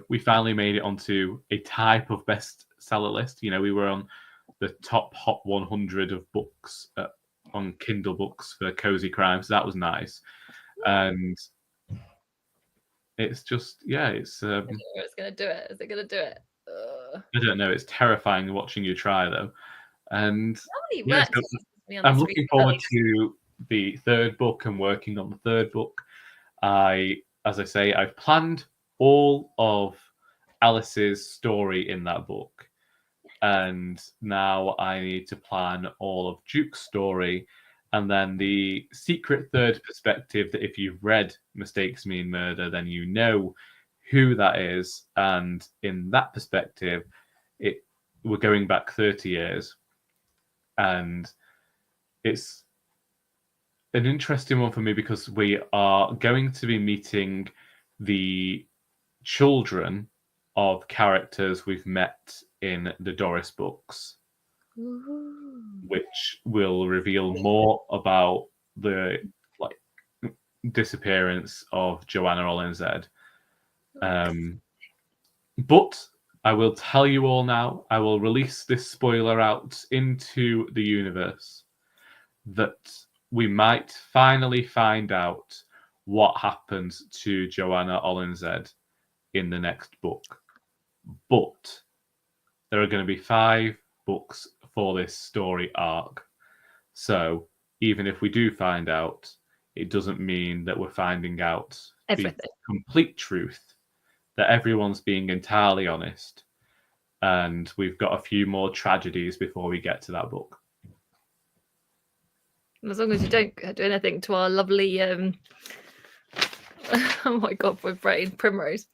S1: we finally made it onto a type of bestseller list. We were on the top Hot 100 of books on Kindle books for cozy crime. So that was nice. And it's just, it's...
S2: it's going to do it. Is it going to do it?
S1: I don't know. It's terrifying watching you try, though. And I'm looking forward to the third book and working on the third book. As I say, I've planned all of Alice's story in that book. And now I need to plan all of Duke's story. And then the secret third perspective that if you've read Mistakes Mean Murder, then you know who that is. And in that perspective, we're going back 30 years. And it's an interesting one for me because we are going to be meeting the children of characters we've met in the Doris books, which will reveal more about the disappearance of Joanna Ollinzed. But I will tell you all now, I will release this spoiler out into the universe that we might finally find out what happens to Joanna Ollinzed in the next book. But there are going to be 5 books for this story arc. So even if we do find out, it doesn't mean that we're finding out
S2: everything.
S1: The complete truth, that everyone's being entirely honest. And we've got a few more tragedies before we get to that book.
S2: As long as you don't do anything to our lovely, oh my God, my brain, Primrose.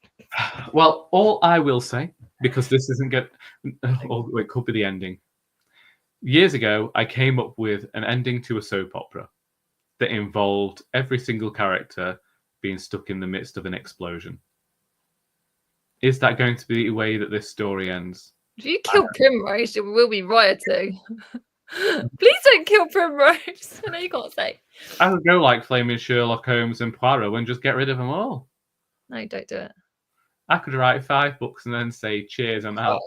S1: Well, all I will say, because this isn't good, it could be the ending. Years ago, I came up with an ending to a soap opera that involved every single character being stuck in the midst of an explosion. Is that going to be the way that this story ends?
S2: If you kill Primrose, we'll be rioting. Please don't kill Primrose. I know you can't say.
S1: I would go like Flaming Sherlock Holmes and Poirot and just get rid of them all.
S2: No, don't do it.
S1: I could write 5 books and then say, cheers, I'm out.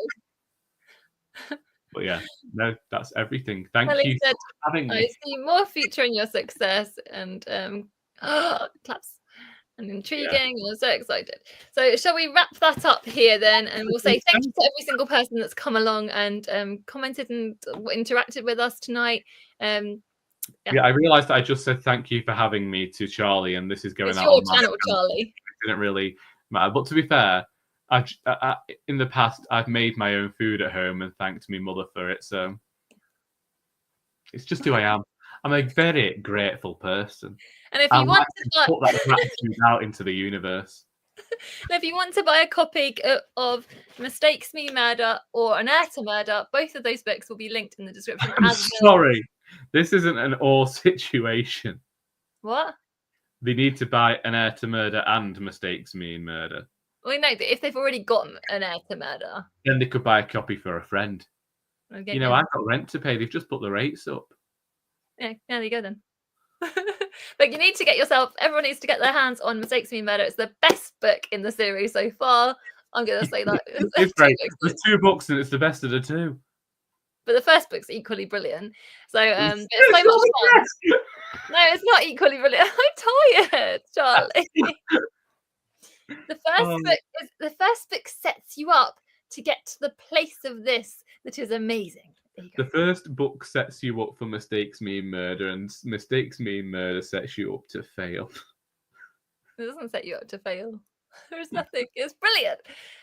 S1: But yeah, no, that's everything. Thank you for having me.
S2: I see more future in your success and claps. And intriguing, and I'm so excited. So shall we wrap that up here then, and we'll say thank you to every single person that's come along and commented and interacted with us tonight.
S1: Yeah, I realised that I just said thank you for having me to Charlie, and this is going out
S2: on your channel, Charlie.
S1: It didn't really matter, but to be fair, I in the past I've made my own food at home and thanked my mother for it. So it's just who I am. I'm a very grateful person.
S2: And if you want to
S1: put that gratitude out into the universe.
S2: And if you want to buy a copy of Mistakes Mean Murder or An Heir to Murder, both of those books will be linked in the description.
S1: I'm sorry. This isn't an or situation.
S2: What?
S1: They need to buy An Heir to Murder and Mistakes Mean Murder.
S2: Well, no, but if they've already got An Heir to Murder,
S1: then they could buy a copy for a friend.
S2: Okay,
S1: I've got rent to pay. They've just put the rates up.
S2: Yeah, there you go then. But you need to get yourself, everyone needs to get their hands on Mistakes Me Murder. It's the best book in the series so far. I'm going to say that.
S1: It's great. There's 2 books and it's the best of the 2.
S2: But the first book's equally brilliant. So it's so much fun. No, it's not equally brilliant. I'm tired, Charlie. The first book sets you up to get to the place of this that is amazing.
S1: The first book sets you up for Mistakes Mean Murder, and Mistakes Mean Murder sets you up to fail.
S2: It doesn't set you up to fail. There's nothing. It's brilliant.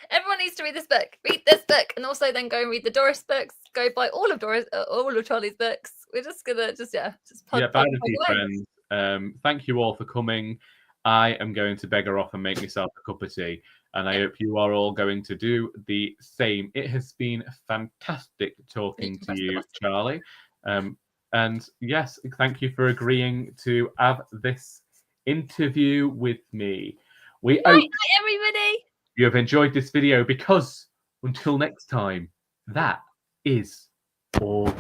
S2: Everyone needs to read this book. Read this book, and also then go and read the Doris books. Go buy all of Charlie's books. We're just gonna
S1: buy the few friends. Thank you all for coming. I am going to beggar off and make myself a cup of tea, and I hope you are all going to do the same. It has been fantastic talking to you, Charlie. And yes, thank you for agreeing to have this interview with me. We hope
S2: everybody
S1: you have enjoyed this video, because until next time, that is all.